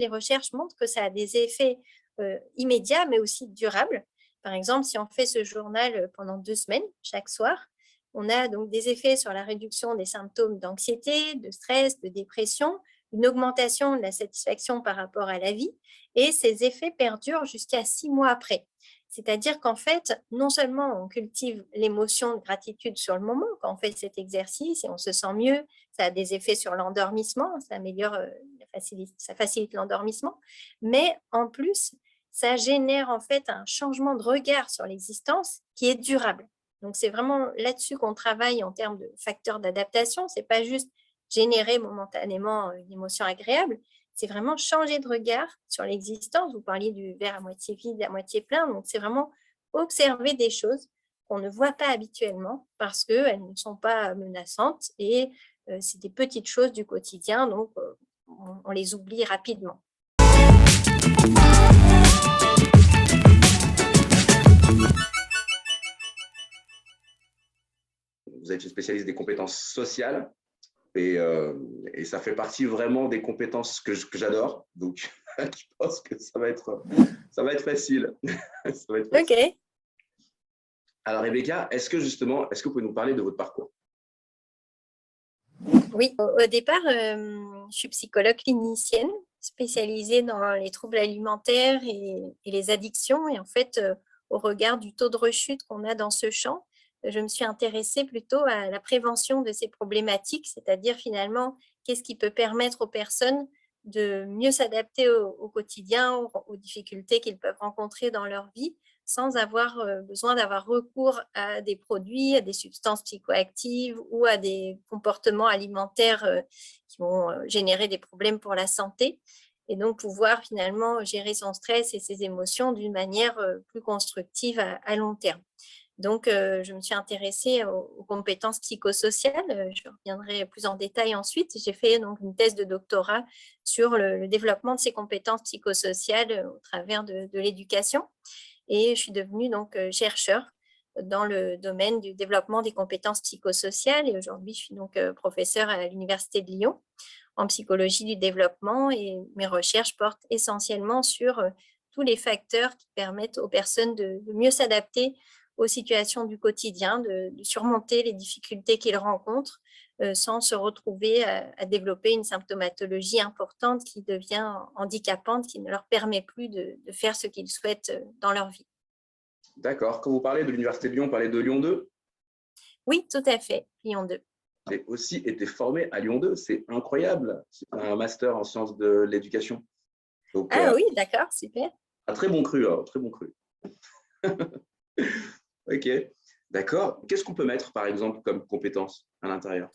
les recherches montrent que ça a des effets immédiats, mais aussi durables. Par exemple, si on fait ce journal pendant 2 semaines, chaque soir, on a donc des effets sur la réduction des symptômes d'anxiété, de stress, de dépression, une augmentation de la satisfaction par rapport à la vie, et ces effets perdurent jusqu'à 6 mois après. C'est-à-dire qu'en fait, non seulement on cultive l'émotion de gratitude sur le moment quand on fait cet exercice et on se sent mieux, ça a des effets sur l'endormissement, ça améliore, ça facilite l'endormissement, mais en plus, ça génère en fait un changement de regard sur l'existence qui est durable. Donc c'est vraiment là-dessus qu'on travaille en termes de facteurs d'adaptation. C'est pas juste générer momentanément une émotion agréable, c'est vraiment changer de regard sur l'existence. Vous parliez du verre à moitié vide, à moitié plein. Donc, c'est vraiment observer des choses qu'on ne voit pas habituellement parce qu'elles ne sont pas menaçantes et c'est des petites choses du quotidien. Donc, on les oublie rapidement. Vous êtes une spécialiste des compétences sociales et, et ça fait partie vraiment des compétences que j'adore. Donc, je pense que ça va être facile. Ça va être facile. OK. Alors, Rebecca, est-ce que vous pouvez nous parler de votre parcours? Oui, au départ, je suis psychologue clinicienne spécialisée dans les troubles alimentaires et les addictions. Et en fait, au regard du taux de rechute qu'on a dans ce champ, je me suis intéressée plutôt à la prévention de ces problématiques, c'est-à-dire finalement, qu'est-ce qui peut permettre aux personnes de mieux s'adapter au quotidien, aux difficultés qu'ils peuvent rencontrer dans leur vie, sans avoir besoin d'avoir recours à des produits, à des substances psychoactives ou à des comportements alimentaires qui vont générer des problèmes pour la santé. Et donc pouvoir finalement gérer son stress et ses émotions d'une manière plus constructive à long terme. Donc, je me suis intéressée aux compétences psychosociales. Je reviendrai plus en détail ensuite. J'ai fait donc une thèse de doctorat sur le développement de ces compétences psychosociales au travers de l'éducation. Et je suis devenue donc chercheur dans le domaine du développement des compétences psychosociales. Et aujourd'hui, je suis donc professeure à l'Université de Lyon en psychologie du développement. Et mes recherches portent essentiellement sur tous les facteurs qui permettent aux personnes de mieux s'adapter aux situations du quotidien, de surmonter les difficultés qu'ils rencontrent sans se retrouver à développer une symptomatologie importante qui devient handicapante, qui ne leur permet plus de faire ce qu'ils souhaitent dans leur vie. D'accord. Quand vous parlez de l'Université de Lyon, vous parlez de Lyon 2? Oui, tout à fait, Lyon 2. J'ai aussi été formé à Lyon 2. C'est incroyable. C'est un master en sciences de l'éducation. Donc, Ah oui, d'accord, super. un très bon cru, hein, très bon cru. Ok, d'accord. Qu'est-ce qu'on peut mettre, par exemple, comme compétences à l'intérieur?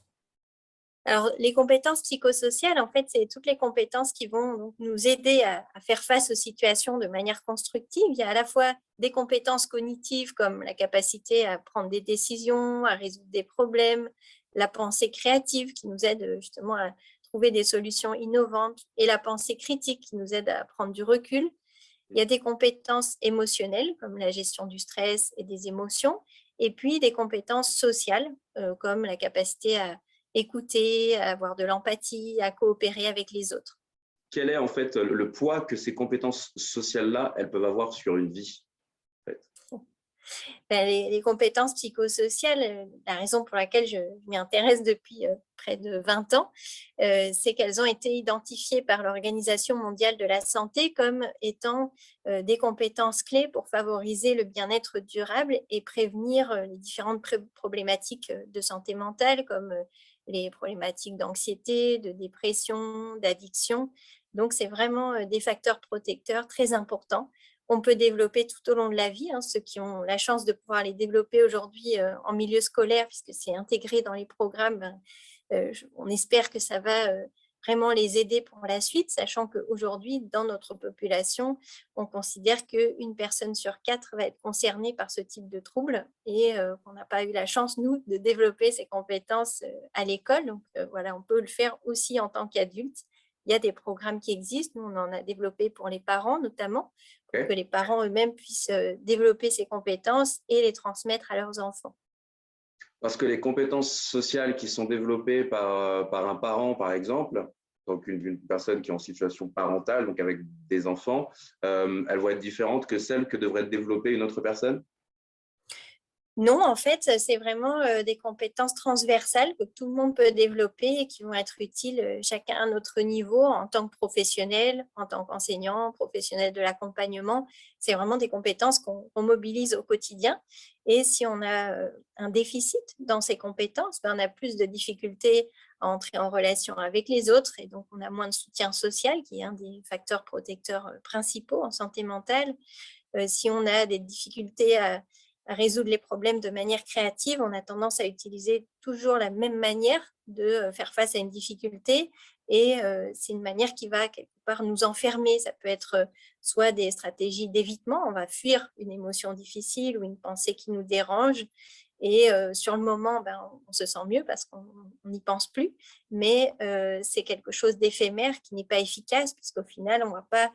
Alors, les compétences psychosociales, en fait, c'est toutes les compétences qui vont donc nous aider à faire face aux situations de manière constructive. Il y a à la fois des compétences cognitives comme la capacité à prendre des décisions, à résoudre des problèmes, la pensée créative qui nous aide justement à trouver des solutions innovantes et la pensée critique qui nous aide à prendre du recul. Il y a des compétences émotionnelles comme la gestion du stress et des émotions et puis des compétences sociales comme la capacité à écouter, à avoir de l'empathie, à coopérer avec les autres. Quel est en fait le poids que ces compétences sociales-là, elles peuvent avoir sur une vie, en fait? Ben, les compétences psychosociales, la raison pour laquelle je m'y intéresse depuis près de 20 ans, c'est qu'elles ont été identifiées par l'Organisation mondiale de la santé comme étant des compétences clés pour favoriser le bien-être durable et prévenir les différentes problématiques de santé mentale comme les problématiques d'anxiété, de dépression, d'addiction. Donc, c'est vraiment des facteurs protecteurs très importants qu'on peut développer tout au long de la vie. Ceux qui ont la chance de pouvoir les développer aujourd'hui en milieu scolaire, puisque c'est intégré dans les programmes, on espère que ça va vraiment les aider pour la suite, sachant qu'aujourd'hui, dans notre population, on considère qu'une personne sur 4 va être concernée par ce type de trouble et qu'on n'a pas eu la chance, nous, de développer ces compétences à l'école. Donc voilà, on peut le faire aussi en tant qu'adulte. Il y a des programmes qui existent. Nous, on en a développé pour les parents notamment, pour que Okay. les parents eux-mêmes puissent développer ces compétences et les transmettre à leurs enfants. Parce que les compétences sociales qui sont développées par un parent, par exemple, donc une personne qui est en situation parentale, donc avec des enfants, elles vont être différentes que celles que devrait développer une autre personne? Non, en fait, c'est vraiment, des compétences transversales que tout le monde peut développer et qui vont être utiles, chacun à notre niveau en tant que professionnel, en tant qu'enseignant, professionnel de l'accompagnement. C'est vraiment des compétences qu'on mobilise au quotidien et si on a, un déficit dans ces compétences, ben, on a plus de difficultés à entrer en relation avec les autres et donc on a moins de soutien social qui est un des facteurs protecteurs, principaux en santé mentale. Si on a des difficultés à résoudre les problèmes de manière créative, on a tendance à utiliser toujours la même manière de faire face à une difficulté et c'est une manière qui va quelque part nous enfermer. Ça peut être soit des stratégies d'évitement, on va fuir une émotion difficile ou une pensée qui nous dérange et sur le moment, ben, on se sent mieux parce qu'on n'y pense plus, mais c'est quelque chose d'éphémère qui n'est pas efficace puisqu'au final, on ne va pas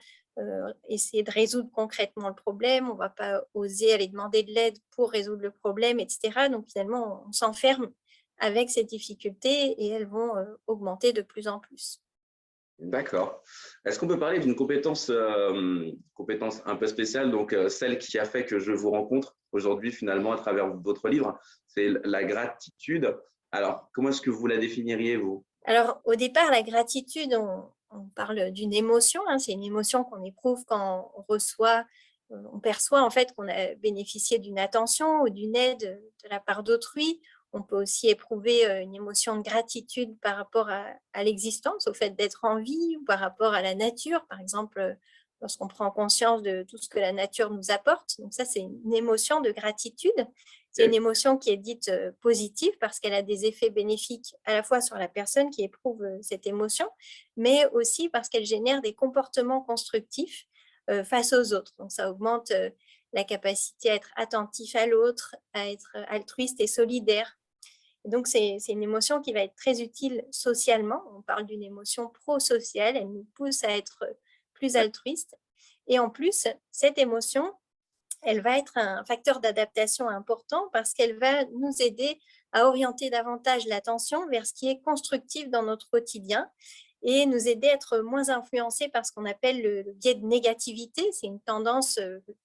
essayer de résoudre concrètement le problème, on ne va pas oser aller demander de l'aide pour résoudre le problème, et cetera. Donc finalement, on s'enferme avec ces difficultés et elles vont augmenter de plus en plus. D'accord. Est-ce qu'on peut parler d'une compétence un peu spéciale, donc celle qui a fait que je vous rencontre aujourd'hui finalement à travers votre livre, c'est la gratitude. Alors, comment est-ce que vous la définiriez, vous? Alors, au départ, la gratitude, on parle d'une émotion, hein, c'est une émotion qu'on éprouve quand on reçoit, on perçoit en fait qu'on a bénéficié d'une attention ou d'une aide de la part d'autrui. On peut aussi éprouver une émotion de gratitude par rapport à l'existence, au fait d'être en vie ou par rapport à la nature, par exemple, lorsqu'on prend conscience de tout ce que la nature nous apporte. Donc ça, c'est une émotion de gratitude. C'est une Ok. émotion qui est dite positive parce qu'elle a des effets bénéfiques à la fois sur la personne qui éprouve cette émotion, mais aussi parce qu'elle génère des comportements constructifs face aux autres. Donc ça augmente la capacité à être attentif à l'autre, à être altruiste et solidaire. Et donc c'est une émotion qui va être très utile socialement. On parle d'une émotion pro-sociale, elle nous pousse à être plus altruiste. Et en plus, cette émotion, elle va être un facteur d'adaptation important parce qu'elle va nous aider à orienter davantage l'attention vers ce qui est constructif dans notre quotidien et nous aider à être moins influencés par ce qu'on appelle le biais de négativité. C'est une tendance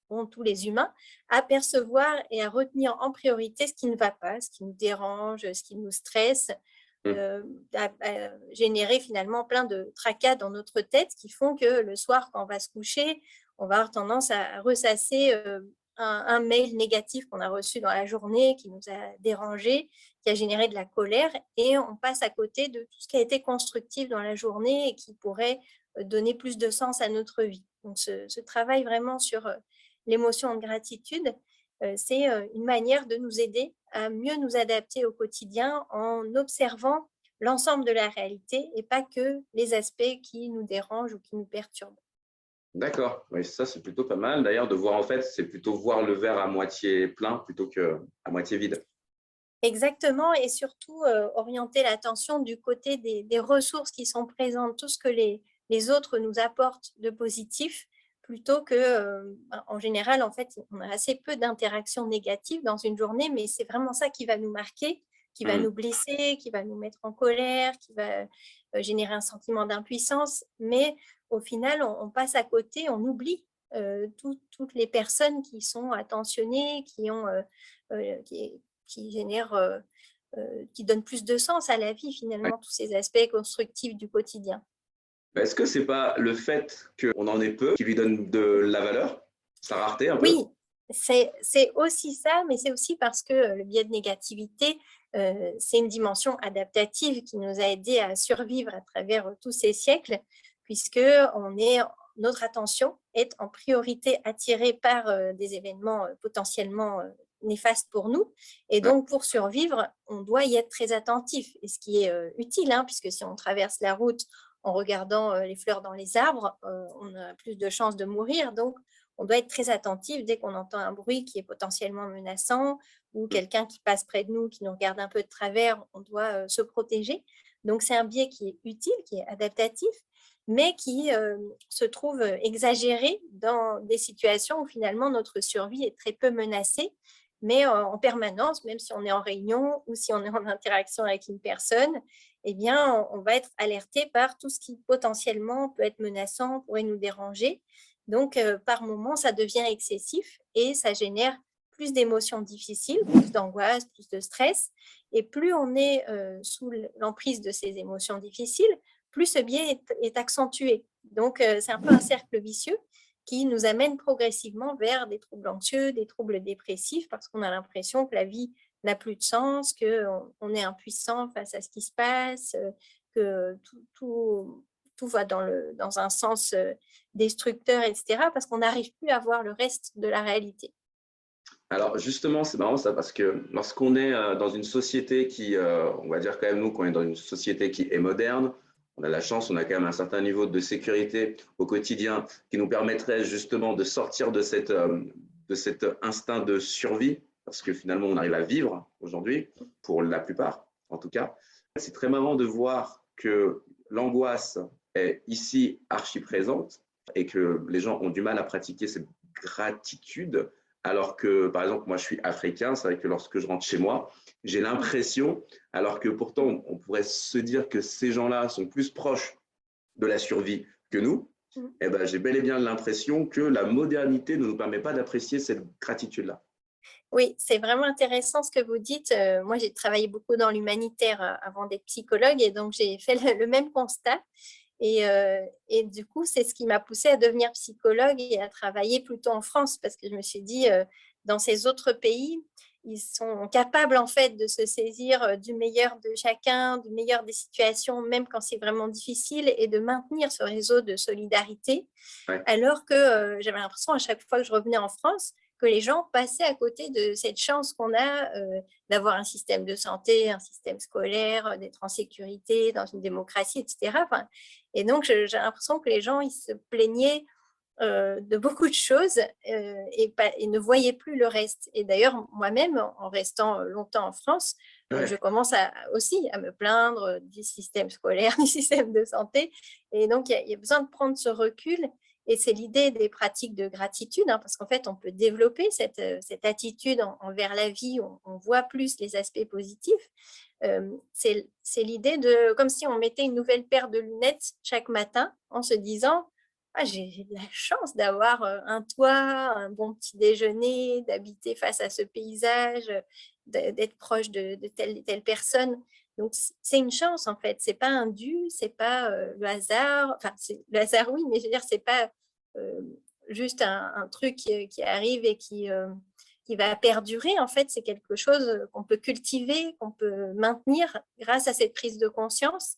qu'ont tous les humains à percevoir et à retenir en priorité ce qui ne va pas, ce qui nous dérange, ce qui nous stresse, Hmm. à générer finalement plein de tracas dans notre tête qui font que le soir, quand on va se coucher, on va avoir tendance à ressasser un mail négatif qu'on a reçu dans la journée, qui nous a dérangé, qui a généré de la colère, et on passe à côté de tout ce qui a été constructif dans la journée et qui pourrait donner plus de sens à notre vie. Donc ce travail vraiment sur l'émotion de gratitude, c'est une manière de nous aider à mieux nous adapter au quotidien en observant l'ensemble de la réalité et pas que les aspects qui nous dérangent ou qui nous perturbent. D'accord. Oui, ça, c'est plutôt pas mal. D'ailleurs, de voir en fait, c'est plutôt voir le verre à moitié plein plutôt que à moitié vide. Exactement et surtout, orienter l'attention du côté des ressources qui sont présentes, tout ce que les autres nous apportent de positif plutôt que, en général, en fait, on a assez peu d'interactions négatives dans une journée, mais c'est vraiment ça qui va nous marquer, qui va Hmm. nous blesser, qui va nous mettre en colère, qui va, générer un sentiment d'impuissance. Mais au final, on passe à côté, on oublie, toutes les personnes qui sont attentionnées, qui ont, qui génère, qui donne plus de sens à la vie Ouais. finalement, tous ces aspects constructifs du quotidien. Est-ce que c'est pas le fait qu'on en ait peu qui lui donne de la valeur, sa rareté un peu? Oui, c'est aussi ça, mais c'est aussi parce que, le biais de négativité, c'est une dimension adaptative qui nous a aidés à survivre à travers, tous ces siècles, puisque on est notre attention est en priorité attirée par, des événements, potentiellement, néfastes pour nous et Ouais. donc pour survivre, on doit y être très attentif et ce qui est, utile, hein, puisque si on traverse la route en regardant, les fleurs dans les arbres, on a plus de chances de mourir donc on doit être très attentif dès qu'on entend un bruit qui est potentiellement menaçant ou Hmm. quelqu'un qui passe près de nous, qui nous regarde un peu de travers, on doit se protéger. Donc c'est un biais qui est utile, qui est adaptatif, mais qui se trouve exagéré dans des situations où finalement notre survie est très peu menacée, mais en permanence, même si on est en réunion ou si on est en interaction avec une personne, eh bien, on va être alerté par tout ce qui potentiellement peut être menaçant, pourrait nous déranger. Donc, par moment, ça devient excessif et ça génère plus d'émotions difficiles, plus d'angoisse, plus de stress. Et plus on est sous l'emprise de ces émotions difficiles, plus ce biais est accentué. Donc, c'est un peu un cercle vicieux qui nous amène progressivement vers des troubles anxieux, des troubles dépressifs, parce qu'on a l'impression que la vie n'a plus de sens, qu'on est impuissant face à ce qui se passe, que tout va dans un sens destructeur, etc., parce qu'on n'arrive plus à voir le reste de la réalité. Alors justement, c'est marrant ça parce que lorsqu'on est dans une société qui, on va dire quand même nous qu'on est dans une société qui est moderne, on a la chance, on a quand même un certain niveau de sécurité au quotidien qui nous permettrait justement de sortir de cet instinct de survie parce que finalement on arrive à vivre aujourd'hui, pour la plupart en tout cas. C'est très marrant de voir que l'angoisse est ici archi présente et que les gens ont du mal à pratiquer cette gratitude alors que, par exemple, moi, je suis africain. C'est vrai que lorsque je rentre chez moi, j'ai l'impression, alors que pourtant, on pourrait se dire que ces gens-là sont plus proches de la survie que nous, eh ben, j'ai bel et bien l'impression que la modernité ne nous permet pas d'apprécier cette gratitude-là. Oui, c'est vraiment intéressant ce que vous dites. Moi, j'ai travaillé beaucoup dans l'humanitaire avant d'être psychologue et donc j'ai fait le même constat. Et du coup, c'est ce qui m'a poussée à devenir psychologue et à travailler plutôt en France parce que je me suis dit, dans ces autres pays, ils sont capables en fait de se saisir du meilleur de chacun, du meilleur des situations, même quand c'est vraiment difficile, et de maintenir ce réseau de solidarité. Ouais. Alors que j'avais l'impression à chaque fois que je revenais en France, que les gens passaient à côté de cette chance qu'on a d'avoir un système de santé, un système scolaire, d'être en sécurité, dans une démocratie, etc. Enfin, et donc, j'ai l'impression que les gens, ils se plaignaient de beaucoup de choses et ne voyaient plus le reste. Et d'ailleurs, moi-même, en restant longtemps en France, je Ouais. commence aussi à me plaindre du système scolaire, du système de santé. Et donc, il y a besoin de prendre ce recul. Et c'est l'idée des pratiques de gratitude, hein, parce qu'en fait, on peut développer cette attitude envers la vie, on voit plus les aspects positifs. C'est l'idée de, comme si on mettait une nouvelle paire de lunettes chaque matin en se disant, ah, j'ai de la chance d'avoir un toit, un bon petit déjeuner, d'habiter face à ce paysage, d'être proche de telle et telle personne. Donc, c'est une chance en fait. C'est pas un dû, c'est pas le hasard. Enfin, c'est le hasard, oui, mais je veux dire, c'est pas euh, juste un truc qui arrive et qui va perdurer. En fait, c'est quelque chose qu'on peut cultiver, qu'on peut maintenir grâce à cette prise de conscience.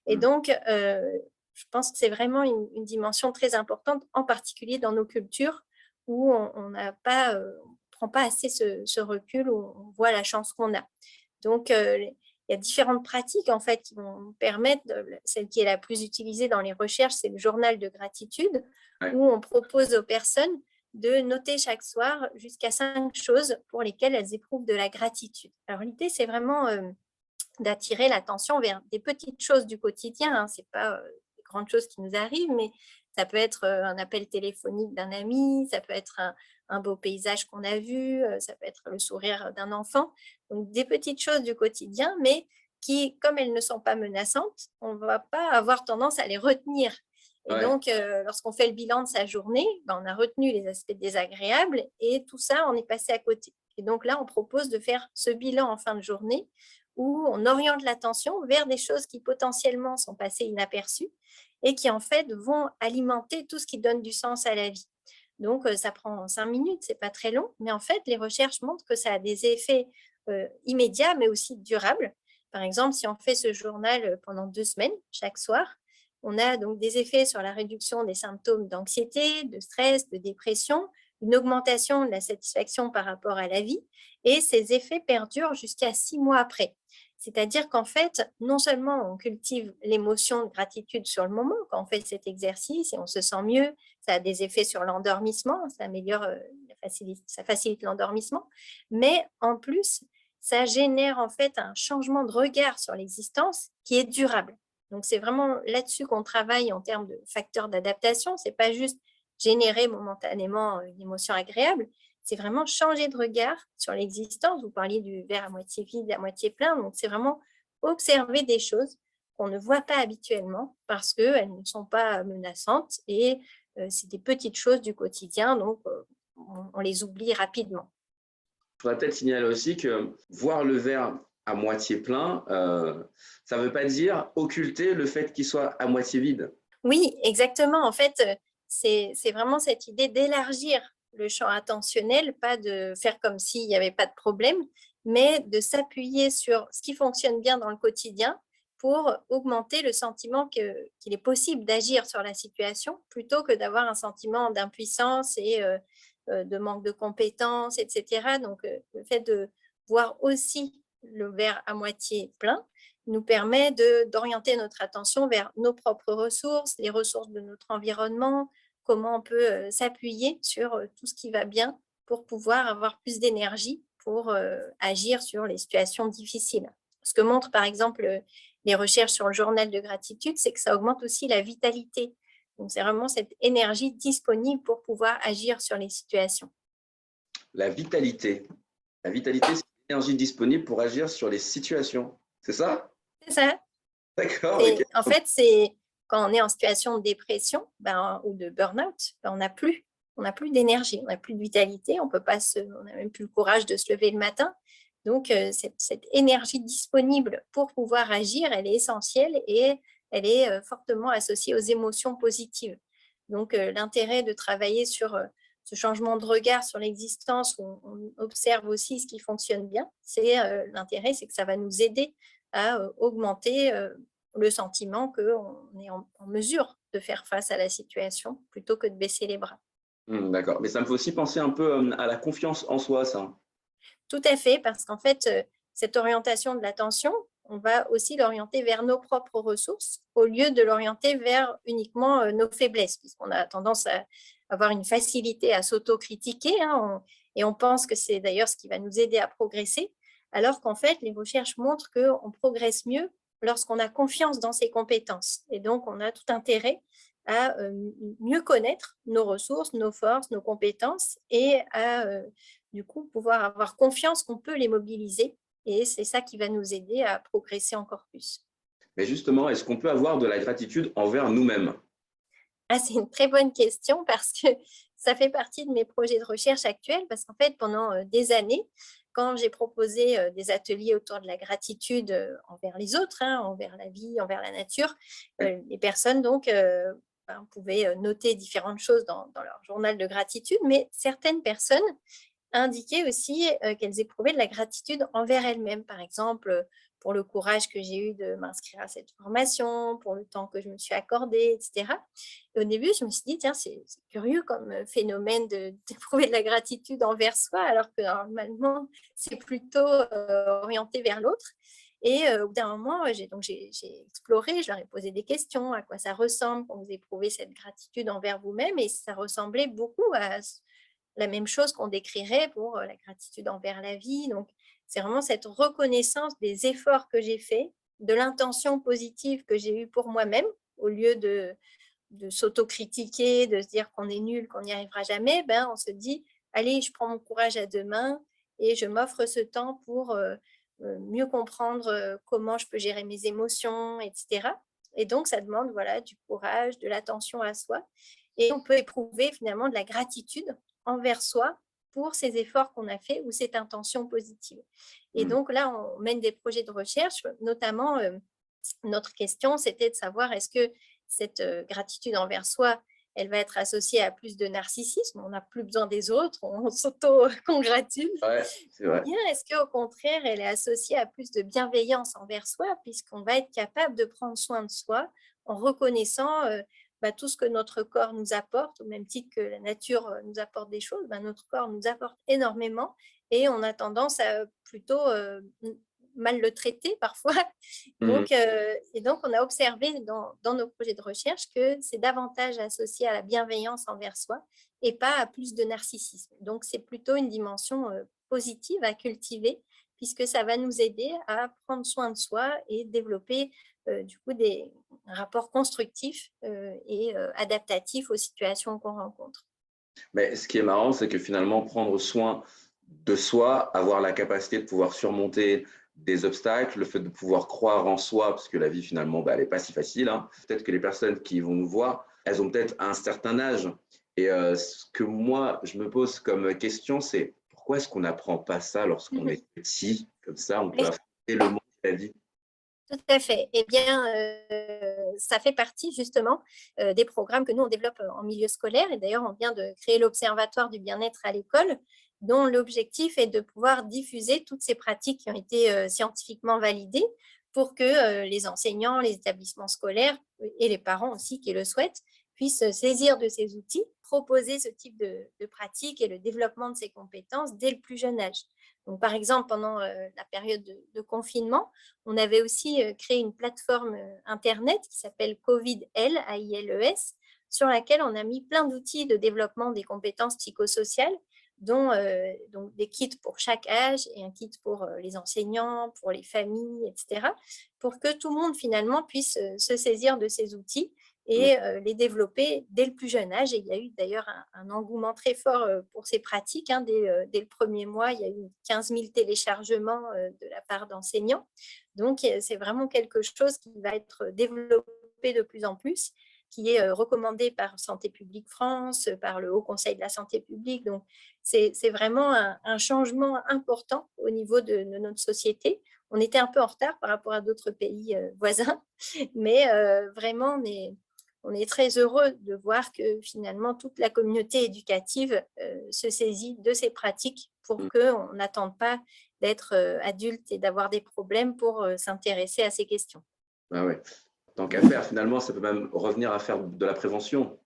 Et Mm. donc, je pense que c'est vraiment une dimension très importante, en particulier dans nos cultures où on n'a pas, on prend pas assez ce recul, où on voit la chance qu'on a. Donc, il y a différentes pratiques en fait qui vont permettre, celle qui est la plus utilisée dans les recherches, c'est le journal de gratitude, Ouais. où on propose aux personnes de noter chaque soir jusqu'à 5 choses pour lesquelles elles éprouvent de la gratitude. Alors l'idée, c'est vraiment d'attirer l'attention vers des petites choses du quotidien, hein. C'est pas des grandes choses qui nous arrivent, mais ça peut être un appel téléphonique d'un ami, ça peut être un beau paysage qu'on a vu, ça peut être le sourire d'un enfant. Donc des petites choses du quotidien, mais qui, comme elles ne sont pas menaçantes, on ne va pas avoir tendance à les retenir. Et Ouais. donc, lorsqu'on fait le bilan de sa journée, ben, on a retenu les aspects désagréables et tout ça, on est passé à côté. Et donc là, on propose de faire ce bilan en fin de journée où on oriente l'attention vers des choses qui potentiellement sont passées inaperçues et qui en fait vont alimenter tout ce qui donne du sens à la vie. Donc ça prend 5 minutes, c'est pas très long, mais en fait les recherches montrent que ça a des effets immédiats mais aussi durables. Par exemple, si on fait ce journal pendant 2 semaines chaque soir, on a donc des effets sur la réduction des symptômes d'anxiété, de stress, de dépression, une augmentation de la satisfaction par rapport à la vie, et ces effets perdurent jusqu'à 6 mois après. C'est-à-dire qu'en fait, non seulement on cultive l'émotion de gratitude sur le moment quand on fait cet exercice et on se sent mieux, ça a des effets sur l'endormissement, ça améliore, ça facilite l'endormissement, mais en plus, ça génère en fait un changement de regard sur l'existence qui est durable. Donc c'est vraiment là-dessus qu'on travaille en termes de facteurs d'adaptation. C'est pas juste générer momentanément une émotion agréable, c'est vraiment changer de regard sur l'existence. Vous parliez du verre à moitié vide, à moitié plein. Donc, c'est vraiment observer des choses qu'on ne voit pas habituellement parce qu'elles ne sont pas menaçantes et c'est des petites choses du quotidien, donc on les oublie rapidement. Je voudrais peut-être signaler aussi que voir le verre à moitié plein, ça ne veut pas dire occulter le fait qu'il soit à moitié vide. Oui, exactement. En fait, c'est vraiment cette idée d'élargir le champ attentionnel, pas de faire comme s'il n'y avait pas de problème, mais de s'appuyer sur ce qui fonctionne bien dans le quotidien pour augmenter le sentiment qu'il est possible d'agir sur la situation plutôt que d'avoir un sentiment d'impuissance et de manque de compétences, etc. Donc, le fait de voir aussi le verre à moitié plein nous permet d'orienter notre attention vers nos propres ressources, les ressources de notre environnement, comment on peut s'appuyer sur tout ce qui va bien pour pouvoir avoir plus d'énergie pour agir sur les situations difficiles. Ce que montrent par exemple les recherches sur le journal de gratitude, c'est que ça augmente aussi la vitalité. Donc c'est vraiment cette énergie disponible pour pouvoir agir sur les situations. La vitalité. La vitalité, c'est l'énergie disponible pour agir sur les situations. C'est ça? C'est ça. D'accord. En fait, c'est quand on est en situation de dépression ou de burn-out, on n'a plus d'énergie, on n'a plus de vitalité, on n'a même plus le courage de se lever le matin. Donc, cette énergie disponible pour pouvoir agir, elle est essentielle et elle est fortement associée aux émotions positives. Donc, l'intérêt de travailler sur ce changement de regard sur l'existence où on observe aussi ce qui fonctionne bien, l'intérêt, c'est que ça va nous aider à augmenter le sentiment qu'on est en mesure de faire face à la situation plutôt que de baisser les bras. D'accord. Mais ça me fait aussi penser un peu à la confiance en soi, ça. Tout à fait, parce qu'en fait, cette orientation de l'attention, on va aussi l'orienter vers nos propres ressources au lieu de l'orienter vers uniquement nos faiblesses, puisqu'on a tendance à avoir une facilité à s'autocritiquer, hein, et on pense que c'est d'ailleurs ce qui va nous aider à progresser, alors qu'en fait, les recherches montrent qu'on progresse mieux lorsqu'on a confiance dans ses compétences. Et donc, on a tout intérêt à mieux connaître nos ressources, nos forces, nos compétences et à du coup pouvoir avoir confiance qu'on peut les mobiliser. Et c'est ça qui va nous aider à progresser encore plus. Mais justement, est-ce qu'on peut avoir de la gratitude envers nous-mêmes? Ah, c'est une très bonne question parce que ça fait partie de mes projets de recherche actuels parce qu'en fait, pendant des années, quand j'ai proposé des ateliers autour de la gratitude envers les autres, hein, envers la vie, envers la nature, les personnes donc pouvaient noter différentes choses dans leur journal de gratitude, mais certaines personnes indiquaient aussi qu'elles éprouvaient de la gratitude envers elles-mêmes. Par exemple, pour le courage que j'ai eu de m'inscrire à cette formation, pour le temps que je me suis accordé, etc. Et au début, je me suis dit, tiens, c'est curieux comme phénomène d'éprouver de la gratitude envers soi, alors que normalement, c'est plutôt orienté vers l'autre. Et au bout d'un moment, j'ai exploré, je leur ai posé des questions, à quoi ça ressemble quand vous éprouvez cette gratitude envers vous-même. Et ça ressemblait beaucoup à la même chose qu'on décrirait pour la gratitude envers la vie. Donc, c'est vraiment cette reconnaissance des efforts que j'ai faits, de l'intention positive que j'ai eue pour moi-même, au lieu de s'autocritiquer, de se dire qu'on est nul, qu'on n'y arrivera jamais, on se dit, allez, je prends mon courage à deux mains et je m'offre ce temps pour mieux comprendre comment je peux gérer mes émotions, etc. Et donc, ça demande voilà, du courage, de l'attention à soi. Et on peut éprouver finalement de la gratitude envers soi pour ces efforts qu'on a faits ou cette intention positive. Et donc là, on mène des projets de recherche, notamment notre question, c'était de savoir est-ce que cette gratitude envers soi, elle va être associée à plus de narcissisme, on n'a plus besoin des autres, on s'auto-congratule, Ouais, c'est ou vrai. bien est-ce qu'au contraire, elle est associée à plus de bienveillance envers soi, puisqu'on va être capable de prendre soin de soi en reconnaissant tout ce que notre corps nous apporte, au même titre que la nature nous apporte des choses, notre corps nous apporte énormément et on a tendance à plutôt mal le traiter parfois. Mmh. Et donc, on a observé dans nos projets de recherche que c'est davantage associé à la bienveillance envers soi et pas à plus de narcissisme. Donc, c'est plutôt une dimension positive à cultiver puisque ça va nous aider à prendre soin de soi et développer du coup un rapport constructif et adaptatif aux situations qu'on rencontre. Mais ce qui est marrant, c'est que finalement, prendre soin de soi, avoir la capacité de pouvoir surmonter des obstacles, le fait de pouvoir croire en soi, parce que la vie finalement, elle n'est pas si facile. Hein. Peut-être que les personnes qui vont nous voir, elles ont peut-être un certain âge. Et ce que moi, je me pose comme question, c'est pourquoi est-ce qu'on n'apprend pas ça lorsqu'on est petit? Comme ça, on peut Oui, affronter le monde de la vie. tout à fait. Eh bien, ça fait partie justement des programmes que nous, on développe en milieu scolaire. Et d'ailleurs, on vient de créer l'Observatoire du bien-être à l'école, dont l'objectif est de pouvoir diffuser toutes ces pratiques qui ont été scientifiquement validées pour que les enseignants, les établissements scolaires et les parents aussi qui le souhaitent puissent saisir de ces outils, proposer ce type de pratiques et le développement de ces compétences dès le plus jeune âge. Donc, par exemple, pendant la période de confinement, on avait aussi créé une plateforme Internet qui s'appelle COVIDEL, AILES, sur laquelle on a mis plein d'outils de développement des compétences psychosociales, dont donc des kits pour chaque âge et un kit pour les enseignants, pour les familles, etc., pour que tout le monde finalement puisse se saisir de ces outils et les développer dès le plus jeune âge. Et il y a eu d'ailleurs un engouement très fort pour ces pratiques. Hein. Dès le premier mois, il y a eu 15 000 téléchargements de la part d'enseignants. Donc, c'est vraiment quelque chose qui va être développé de plus en plus, qui est recommandé par Santé publique France, par le Haut Conseil de la santé publique. Donc, c'est vraiment un changement important au niveau de notre société. On était un peu en retard par rapport à d'autres pays voisins, mais vraiment, on est très heureux de voir que finalement toute la communauté éducative se saisit de ces pratiques pour qu'on n'attende pas d'être adulte et d'avoir des problèmes pour s'intéresser à ces questions. Ah ouais. Tant qu'à faire, finalement, ça peut même revenir à faire de la prévention.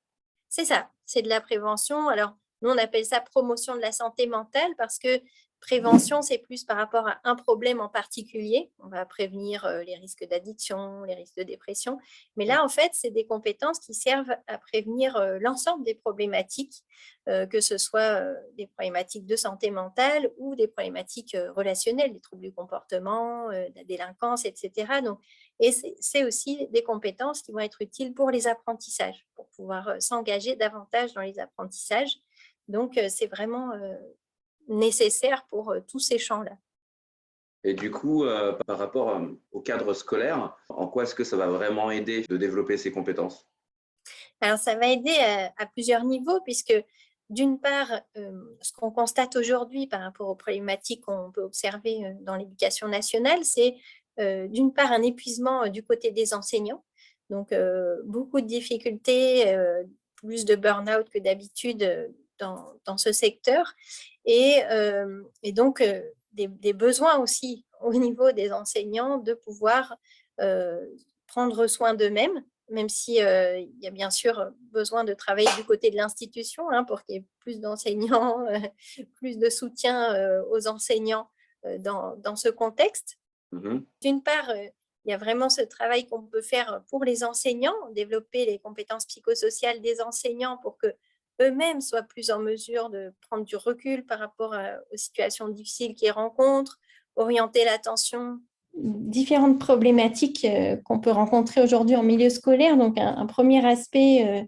C'est ça, c'est de la prévention. Alors, nous, on appelle ça promotion de la santé mentale parce que prévention, c'est plus par rapport à un problème en particulier. On va prévenir les risques d'addiction, les risques de dépression. Mais là, en fait, c'est des compétences qui servent à prévenir l'ensemble des problématiques, que ce soit des problématiques de santé mentale ou des problématiques relationnelles, des troubles du comportement, de la délinquance, etc. Donc, et c'est aussi des compétences qui vont être utiles pour les apprentissages, pour pouvoir s'engager davantage dans les apprentissages. Donc, c'est vraiment nécessaire pour tous ces champs-là. Et du coup, par rapport au cadre scolaire, en quoi est-ce que ça va vraiment aider de développer ces compétences? Alors, ça va aider à plusieurs niveaux, puisque d'une part, ce qu'on constate aujourd'hui par rapport aux problématiques qu'on peut observer dans l'éducation nationale, c'est d'une part un épuisement du côté des enseignants, donc beaucoup de difficultés, plus de burn-out que d'habitude dans ce secteur, et donc des besoins aussi au niveau des enseignants de pouvoir prendre soin d'eux-mêmes, même si il y a bien sûr besoin de travailler du côté de l'institution pour qu'il y ait plus d'enseignants, plus de soutien aux enseignants dans ce contexte. D'une part, il y a vraiment ce travail qu'on peut faire pour les enseignants, développer les compétences psychosociales des enseignants pour que eux-mêmes soient plus en mesure de prendre du recul par rapport aux situations difficiles qu'ils rencontrent, orienter l'attention. Différentes problématiques qu'on peut rencontrer aujourd'hui en milieu scolaire. Donc, un premier aspect,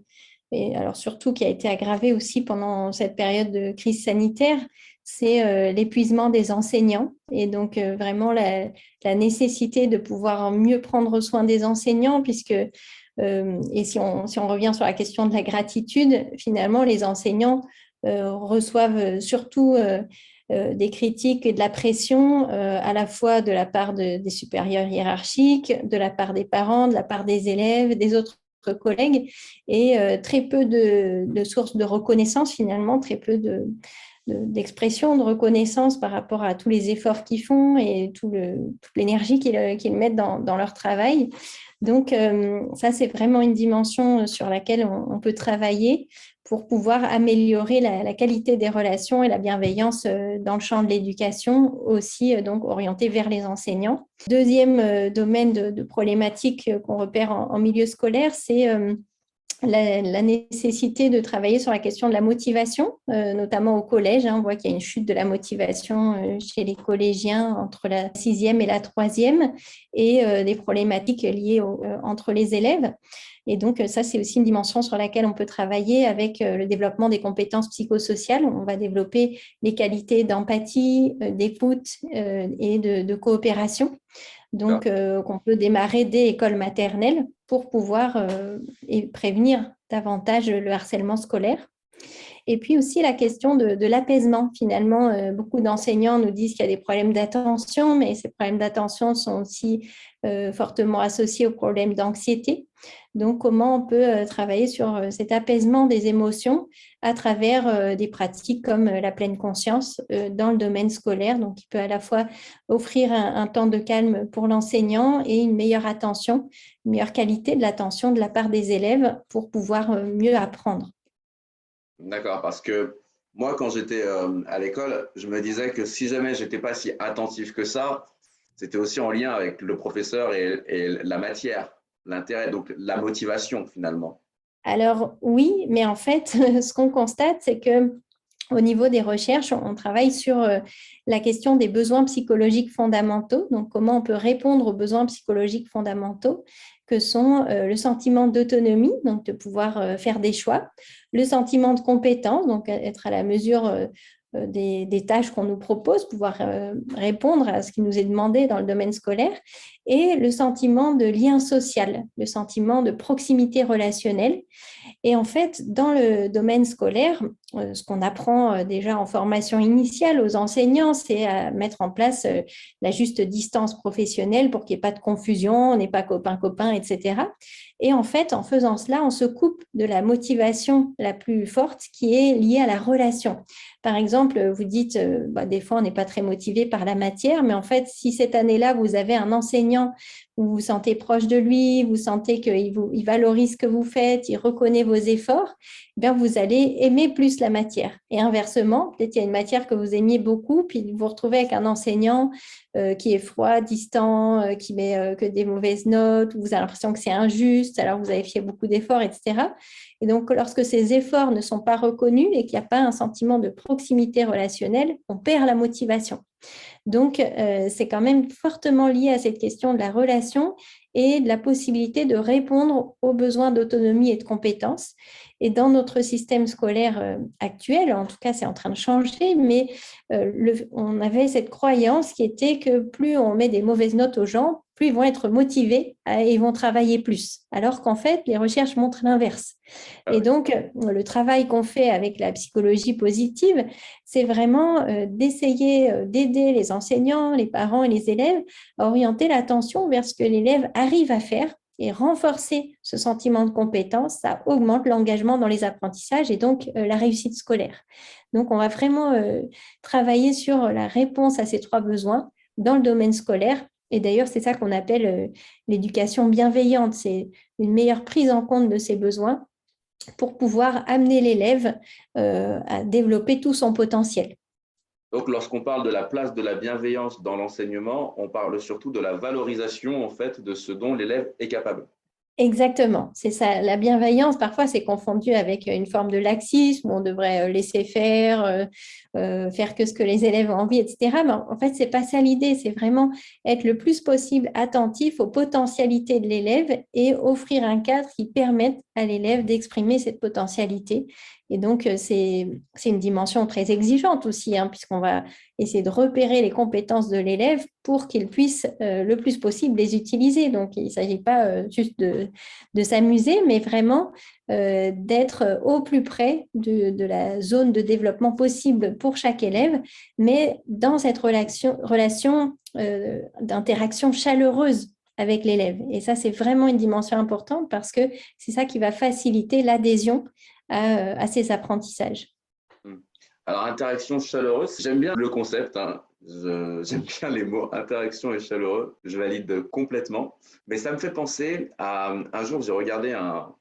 et alors surtout qui a été aggravé aussi pendant cette période de crise sanitaire, c'est l'épuisement des enseignants et donc vraiment la nécessité de pouvoir mieux prendre soin des enseignants puisque, et si on revient sur la question de la gratitude, finalement, les enseignants reçoivent surtout des critiques et de la pression à la fois de la part des supérieurs hiérarchiques, de la part des parents, de la part des élèves, des autres collègues et très peu de sources de reconnaissance finalement, très peu d'expression, de reconnaissance par rapport à tous les efforts qu'ils font et toute l'énergie qu'ils mettent dans leur travail. Donc, ça, c'est vraiment une dimension sur laquelle on peut travailler pour pouvoir améliorer la qualité des relations et la bienveillance dans le champ de l'éducation, aussi donc orientée vers les enseignants. Deuxième domaine de problématique qu'on repère en milieu scolaire, c'est la nécessité de travailler sur la question de la motivation, notamment au collège. On voit qu'il y a une chute de la motivation chez les collégiens entre la 6e et la 3e et des problématiques liées entre les élèves. Et donc, ça, c'est aussi une dimension sur laquelle on peut travailler avec le développement des compétences psychosociales. On va développer les qualités d'empathie, d'écoute et de coopération. Donc, qu'on peut démarrer dès l'école maternelle pour pouvoir et prévenir davantage le harcèlement scolaire. Et puis aussi la question de l'apaisement. Finalement, beaucoup d'enseignants nous disent qu'il y a des problèmes d'attention, mais ces problèmes d'attention sont aussi fortement associés aux problèmes d'anxiété. Donc, comment on peut travailler sur cet apaisement des émotions à travers des pratiques comme la pleine conscience dans le domaine scolaire. Donc, il peut à la fois offrir un temps de calme pour l'enseignant et une meilleure attention, une meilleure qualité de l'attention de la part des élèves pour pouvoir mieux apprendre. D'accord, parce que moi, quand j'étais à l'école, je me disais que si jamais j'étais pas si attentif que ça, c'était aussi en lien avec le professeur et la matière, l'intérêt, donc la motivation finalement. Alors oui, mais en fait, ce qu'on constate, c'est que au niveau des recherches, on travaille sur la question des besoins psychologiques fondamentaux, donc comment on peut répondre aux besoins psychologiques fondamentaux, que sont le sentiment d'autonomie, donc de pouvoir faire des choix, le sentiment de compétence, donc être à la mesure des tâches qu'on nous propose, pouvoir répondre à ce qui nous est demandé dans le domaine scolaire, et le sentiment de lien social, le sentiment de proximité relationnelle. Et en fait, dans le domaine scolaire, ce qu'on apprend déjà en formation initiale aux enseignants, c'est à mettre en place la juste distance professionnelle pour qu'il n'y ait pas de confusion, on n'est pas copain-copain, etc. Et en fait, en faisant cela, on se coupe de la motivation la plus forte qui est liée à la relation. Par exemple, vous dites, des fois, on n'est pas très motivé par la matière, mais en fait, si cette année-là, vous avez un enseignant où vous vous sentez proche de lui, vous sentez qu'il valorise ce que vous faites, il reconnaît vos efforts, eh bien vous allez aimer plus la matière. Et inversement, peut-être il y a une matière que vous aimiez beaucoup, puis vous vous retrouvez avec un enseignant qui est froid, distant, qui met que des mauvaises notes, où vous avez l'impression que c'est injuste, alors vous avez fait beaucoup d'efforts, etc. Et donc, lorsque ces efforts ne sont pas reconnus et qu'il n'y a pas un sentiment de proximité relationnelle, on perd la motivation. Donc, c'est quand même fortement lié à cette question de la relation et de la possibilité de répondre aux besoins d'autonomie et de compétences. Et dans notre système scolaire actuel, en tout cas, c'est en train de changer, mais on avait cette croyance qui était que plus on met des mauvaises notes aux gens, plus ils vont être motivés et ils vont travailler plus. Alors qu'en fait, les recherches montrent l'inverse. Et donc, le travail qu'on fait avec la psychologie positive, c'est vraiment d'essayer d'aider les enseignants, les parents et les élèves à orienter l'attention vers ce que l'élève arrive à faire et renforcer ce sentiment de compétence, ça augmente l'engagement dans les apprentissages et donc la réussite scolaire. Donc, on va vraiment travailler sur la réponse à ces trois besoins dans le domaine scolaire. Et d'ailleurs, c'est ça qu'on appelle l'éducation bienveillante. C'est une meilleure prise en compte de ces besoins pour pouvoir amener l'élève à développer tout son potentiel. Donc, lorsqu'on parle de la place de la bienveillance dans l'enseignement, on parle surtout de la valorisation en fait de ce dont l'élève est capable. Exactement, c'est ça. La bienveillance, parfois, c'est confondu avec une forme de laxisme, où on devrait laisser faire que ce que les élèves ont envie, etc. Mais en fait, c'est pas ça l'idée. C'est vraiment être le plus possible attentif aux potentialités de l'élève et offrir un cadre qui permette à l'élève d'exprimer cette potentialité. Et donc, c'est une dimension très exigeante aussi, hein, puisqu'on va essayer de repérer les compétences de l'élève pour qu'il puisse le plus possible les utiliser. Donc, il ne s'agit pas juste de s'amuser, mais vraiment d'être au plus près de la zone de développement possible pour chaque élève, mais dans cette relation d'interaction chaleureuse avec l'élève. Et ça, c'est vraiment une dimension importante parce que c'est ça qui va faciliter l'adhésion à ces apprentissages. Alors, interaction chaleureuse, j'aime bien le concept, hein. J'aime bien les mots interaction et chaleureux, je valide complètement. Mais ça me fait penser à un jour, j'ai regardé un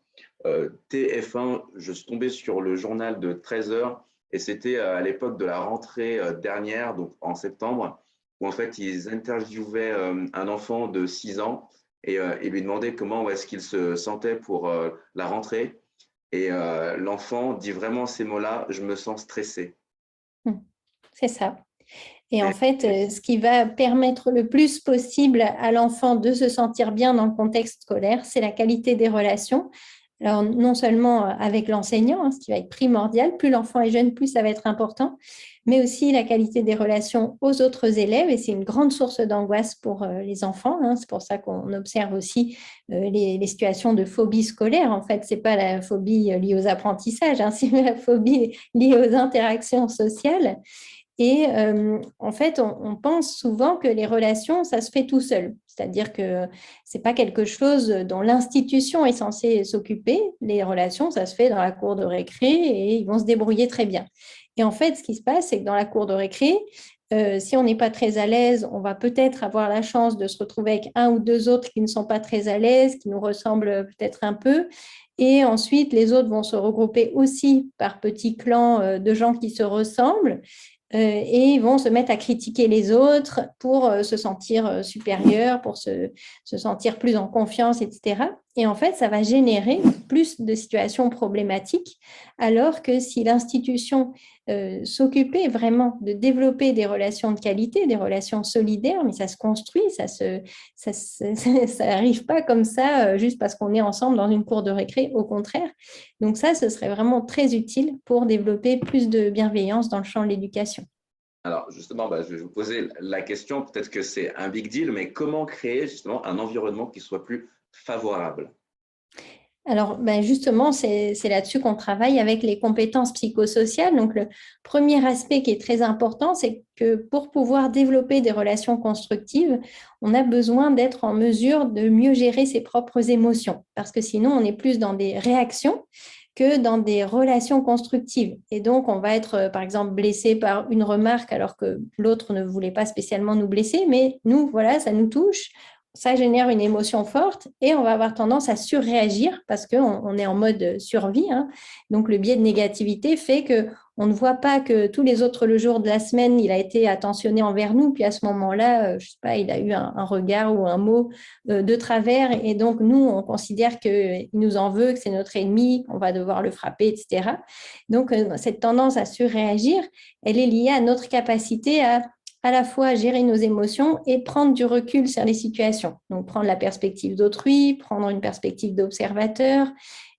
TF1, je suis tombé sur le journal de 13 heures et c'était à l'époque de la rentrée dernière, donc en septembre, où en fait ils interviewaient un enfant de 6 ans et ils lui demandaient comment est-ce qu'il se sentait pour la rentrée. Et l'enfant dit vraiment ces mots-là, je me sens stressé. C'est ça. Et en Et, fait, ce qui va permettre le plus possible à l'enfant de se sentir bien dans le contexte scolaire, c'est la qualité des relations. Alors, non seulement avec l'enseignant, hein, ce qui va être primordial, plus l'enfant est jeune, plus ça va être important, mais aussi la qualité des relations aux autres élèves. Et c'est une grande source d'angoisse pour les enfants, hein. C'est pour ça qu'on observe aussi les situations de phobie scolaire. En fait, ce n'est pas la phobie liée aux apprentissages, hein, c'est la phobie liée aux interactions sociales. Et en fait, on pense souvent que les relations, ça se fait tout seul. C'est-à-dire que ce n'est pas quelque chose dont l'institution est censée s'occuper. Les relations, ça se fait dans la cour de récré et ils vont se débrouiller très bien. Et en fait, ce qui se passe, c'est que dans la cour de récré, si on n'est pas très à l'aise, on va peut-être avoir la chance de se retrouver avec un ou deux autres qui ne sont pas très à l'aise, qui nous ressemblent peut-être un peu. Et ensuite, les autres vont se regrouper aussi par petits clans de gens qui se ressemblent et ils vont se mettre à critiquer les autres pour se sentir supérieurs, pour se sentir plus en confiance, etc. Et en fait, ça va générer plus de situations problématiques, alors que si l'institution s'occupait vraiment de développer des relations de qualité, des relations solidaires, mais ça se construit, ça n'arrive pas comme ça juste parce qu'on est ensemble dans une cour de récré, au contraire. Donc ça, ce serait vraiment très utile pour développer plus de bienveillance dans le champ de l'éducation. alors, justement, je vais vous poser la question, peut-être que c'est un big deal, mais comment créer justement un environnement qui soit plus favorable? Alors, ben justement, c'est là-dessus qu'on travaille avec les compétences psychosociales. Donc, le premier aspect qui est très important, c'est que pour pouvoir développer des relations constructives, on a besoin d'être en mesure de mieux gérer ses propres émotions, parce que sinon, on est plus dans des réactions que dans des relations constructives. Et donc, on va être, par exemple, blessé par une remarque alors que l'autre ne voulait pas spécialement nous blesser, mais nous, voilà, ça nous touche, ça génère une émotion forte et on va avoir tendance à surréagir parce qu'on est en mode survie, hein. Donc, le biais de négativité fait qu'on ne voit pas que tous les autres le jour de la semaine, il a été attentionné envers nous. Puis à ce moment-là, je sais pas, il a eu un regard ou un mot de travers. Et donc, nous, on considère qu'il nous en veut, que c'est notre ennemi, qu'on va devoir le frapper, etc. Donc, cette tendance à surréagir, elle est liée à notre capacité à la fois gérer nos émotions et prendre du recul sur les situations. Donc, prendre la perspective d'autrui, prendre une perspective d'observateur.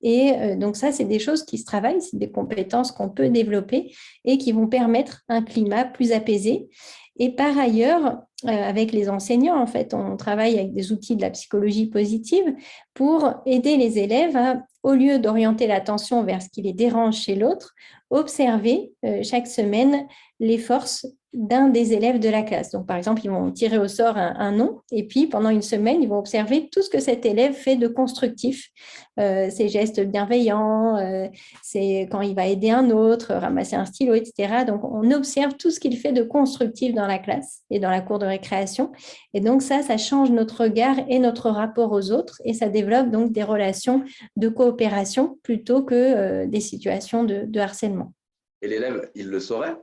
Et donc, ça, c'est des choses qui se travaillent, c'est des compétences qu'on peut développer et qui vont permettre un climat plus apaisé. Et par ailleurs, avec les enseignants, en fait, on travaille avec des outils de la psychologie positive pour aider les élèves à, au lieu d'orienter l'attention vers ce qui les dérange chez l'autre, observer chaque semaine les forces d'un des élèves de la classe. Donc, par exemple, ils vont tirer au sort un nom et puis pendant une semaine, ils vont observer tout ce que cet élève fait de constructif, ses gestes bienveillants, c'est quand il va aider un autre, ramasser un stylo, etc. Donc, on observe tout ce qu'il fait de constructif dans la classe et dans la cour de récréation. Et donc, ça change notre regard et notre rapport aux autres et ça développe donc des relations de coopération plutôt que des situations de harcèlement. Et l'élève, il le saurait?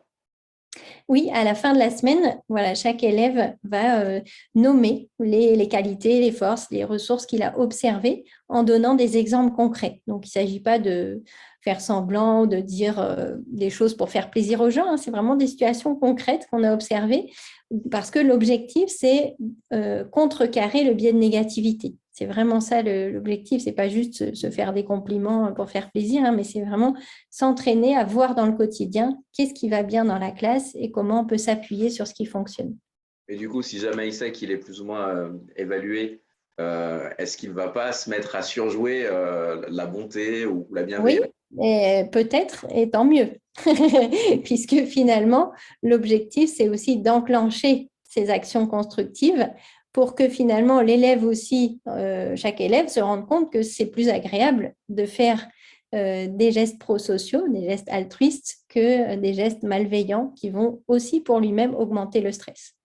Oui, à la fin de la semaine, voilà, chaque élève va nommer les qualités, les forces, les ressources qu'il a observées en donnant des exemples concrets. Donc, il ne s'agit pas de faire semblant ou de dire des choses pour faire plaisir aux gens, hein. C'est vraiment des situations concrètes qu'on a observées parce que l'objectif, c'est contrecarrer le biais de négativité. C'est vraiment ça l'objectif. C'est pas juste se faire des compliments pour faire plaisir, hein, mais c'est vraiment s'entraîner à voir dans le quotidien qu'est-ce qui va bien dans la classe et comment on peut s'appuyer sur ce qui fonctionne. Et du coup, si jamais il sait qu'il est plus ou moins évalué, est-ce qu'il ne va pas se mettre à surjouer la bonté ou la Oui, bienveillance? et peut-être, et tant mieux, puisque finalement, l'objectif, c'est aussi d'enclencher ces actions constructives pour que finalement l'élève aussi, chaque élève se rende compte que c'est plus agréable de faire des gestes prosociaux, des gestes altruistes, que des gestes malveillants qui vont aussi pour lui-même augmenter le stress.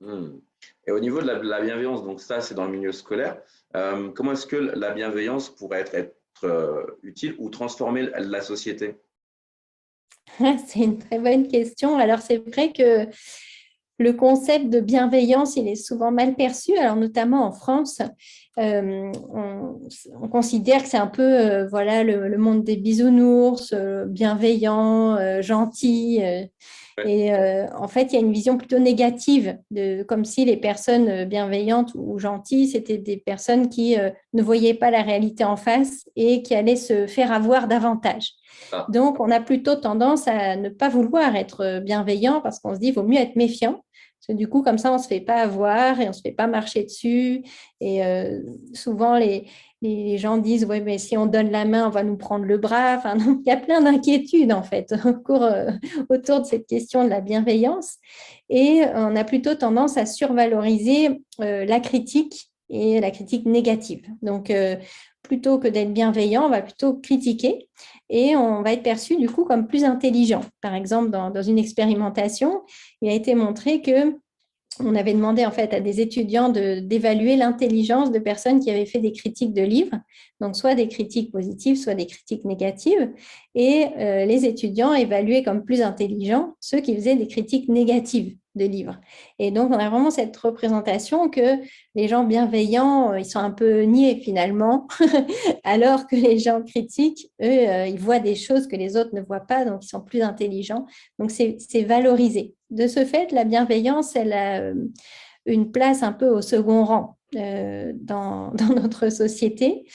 Hmm. Et au niveau de la bienveillance, donc ça, c'est dans le milieu scolaire, comment est-ce que la bienveillance pourrait être utile ou transformer la société? C'est une très bonne question. Alors, c'est vrai que le concept de bienveillance, il est souvent mal perçu. Alors, notamment en France, on considère que c'est un peu voilà, le monde des bisounours, bienveillant, gentil. Ouais. Et en fait, il y a une vision plutôt négative, comme si les personnes bienveillantes ou gentilles, c'était des personnes qui ne voyaient pas la réalité en face et qui allaient se faire avoir davantage. Ah, Donc, on a plutôt tendance à ne pas vouloir être bienveillant parce qu'on se dit qu'il vaut mieux être méfiant. Parce que du coup, comme ça, on ne se fait pas avoir et on ne se fait pas marcher dessus. Et souvent, les gens disent, ouais, mais si on donne la main, on va nous prendre le bras. Enfin, donc, il y a plein d'inquiétudes, en fait, autour de cette question de la bienveillance. Et on a plutôt tendance à survaloriser la critique et la critique négative. Donc, plutôt que d'être bienveillant, on va plutôt critiquer et on va être perçu du coup comme plus intelligent. Par exemple, dans une expérimentation, il a été montré que on avait demandé en fait à des étudiants d'évaluer l'intelligence de personnes qui avaient fait des critiques de livres, donc soit des critiques positives, soit des critiques négatives. Et les étudiants évaluaient comme plus intelligents ceux qui faisaient des critiques négatives de livres. Et donc, on a vraiment cette représentation que les gens bienveillants, ils sont un peu niais finalement, alors que les gens critiques, eux, ils voient des choses que les autres ne voient pas, donc ils sont plus intelligents. Donc, c'est valorisé. De ce fait, la bienveillance, elle a une place un peu au second rang dans notre société,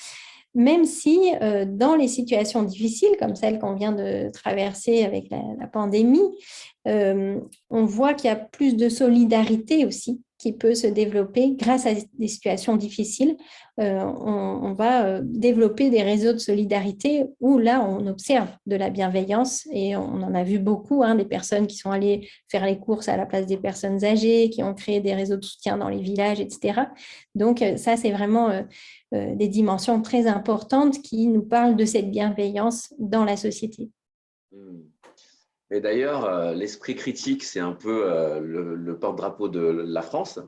même si dans les situations difficiles, comme celle qu'on vient de traverser avec la pandémie, on voit qu'il y a plus de solidarité aussi qui peut se développer grâce à des situations difficiles. On va développer des réseaux de solidarité où là, on observe de la bienveillance et on en a vu beaucoup, hein, des personnes qui sont allées faire les courses à la place des personnes âgées, qui ont créé des réseaux de soutien dans les villages, etc. Donc, ça, c'est vraiment des dimensions très importantes qui nous parlent de cette bienveillance dans la société. hmm. Et d'ailleurs, l'esprit critique, c'est un peu le porte-drapeau de la France.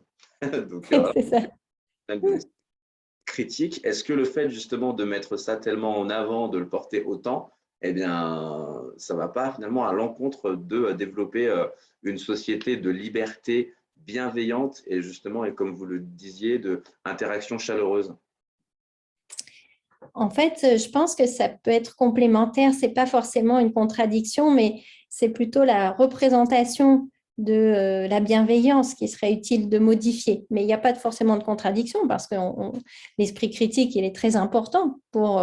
Donc, C'est ça. de l'esprit critique. Est-ce que le fait justement de mettre ça tellement en avant, de le porter autant, eh bien, ça ne va pas finalement à l'encontre de développer une société de liberté bienveillante et justement, et comme vous le disiez, de interaction chaleureuse? En fait, je pense que ça peut être complémentaire. C'est pas forcément une contradiction, mais c'est plutôt la représentation de la bienveillance qui serait utile de modifier. Mais il n'y a pas forcément de contradiction parce que l'esprit critique, il est très important pour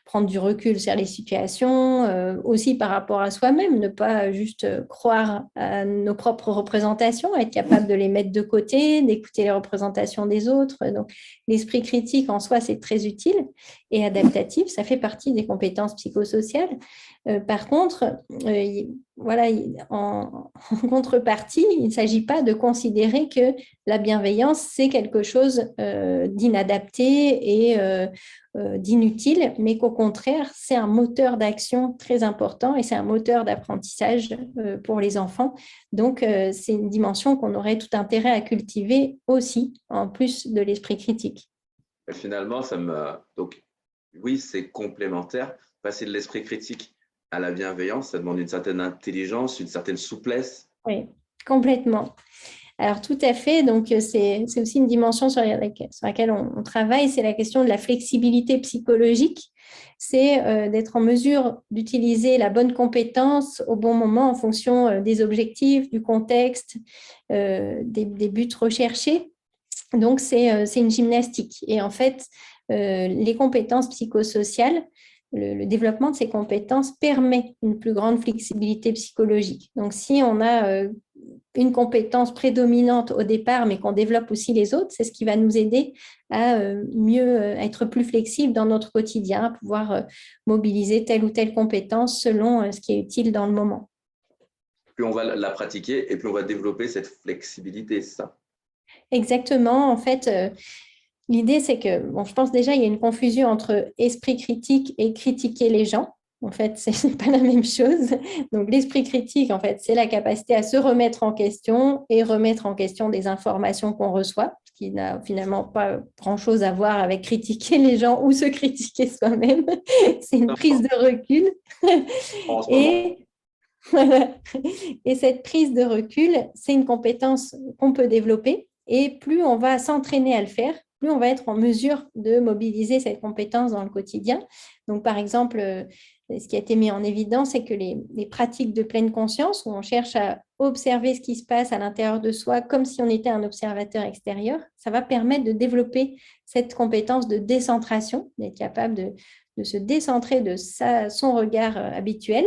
prendre du recul sur les situations, aussi par rapport à soi-même, ne pas juste croire à nos propres représentations, être capable de les mettre de côté, d'écouter les représentations des autres. Donc, l'esprit critique en soi, c'est très utile et adaptatif. Ça fait partie des compétences psychosociales. Par contre, voilà, en contrepartie, il ne s'agit pas de considérer que la bienveillance, c'est quelque chose d'inadapté et d'inutile, mais qu'au contraire, c'est un moteur d'action très important et c'est un moteur d'apprentissage pour les enfants. Donc, c'est une dimension qu'on aurait tout intérêt à cultiver aussi, en plus de l'esprit critique. Et finalement, donc, oui, c'est complémentaire. Passer de l'esprit critique à la bienveillance, ça demande une certaine intelligence, une certaine souplesse. Oui, complètement. Alors, tout à fait. Donc, c'est aussi une dimension sur laquelle on travaille, c'est la question de la flexibilité psychologique. C'est d'être en mesure d'utiliser la bonne compétence au bon moment en fonction des objectifs, du contexte, des buts recherchés. Donc, c'est une gymnastique. Et en fait, les compétences psychosociales, le développement de ces compétences permet une plus grande flexibilité psychologique. Donc, si on a une compétence prédominante au départ, mais qu'on développe aussi les autres, c'est ce qui va nous aider à mieux être plus flexible dans notre quotidien, à pouvoir mobiliser telle ou telle compétence selon ce qui est utile dans le moment. Plus on va la pratiquer et plus on va développer cette flexibilité, c'est ça. Exactement. En fait, l'idée, c'est que, bon, je pense déjà, il y a une confusion entre esprit critique et critiquer les gens. En fait, ce n'est pas la même chose. Donc, l'esprit critique, en fait, c'est la capacité à se remettre en question et remettre en question des informations qu'on reçoit, ce qui n'a finalement pas grand-chose à voir avec critiquer les gens ou se critiquer soi-même. C'est une prise de recul. En ce moment, Et Et cette prise de recul, c'est une compétence qu'on peut développer. Et plus on va s'entraîner à le faire, plus on va être en mesure de mobiliser cette compétence dans le quotidien. Donc, par exemple, ce qui a été mis en évidence, c'est que les pratiques de pleine conscience, où on cherche à observer ce qui se passe à l'intérieur de soi comme si on était un observateur extérieur, ça va permettre de développer cette compétence de décentration, d'être capable de se décentrer de son regard habituel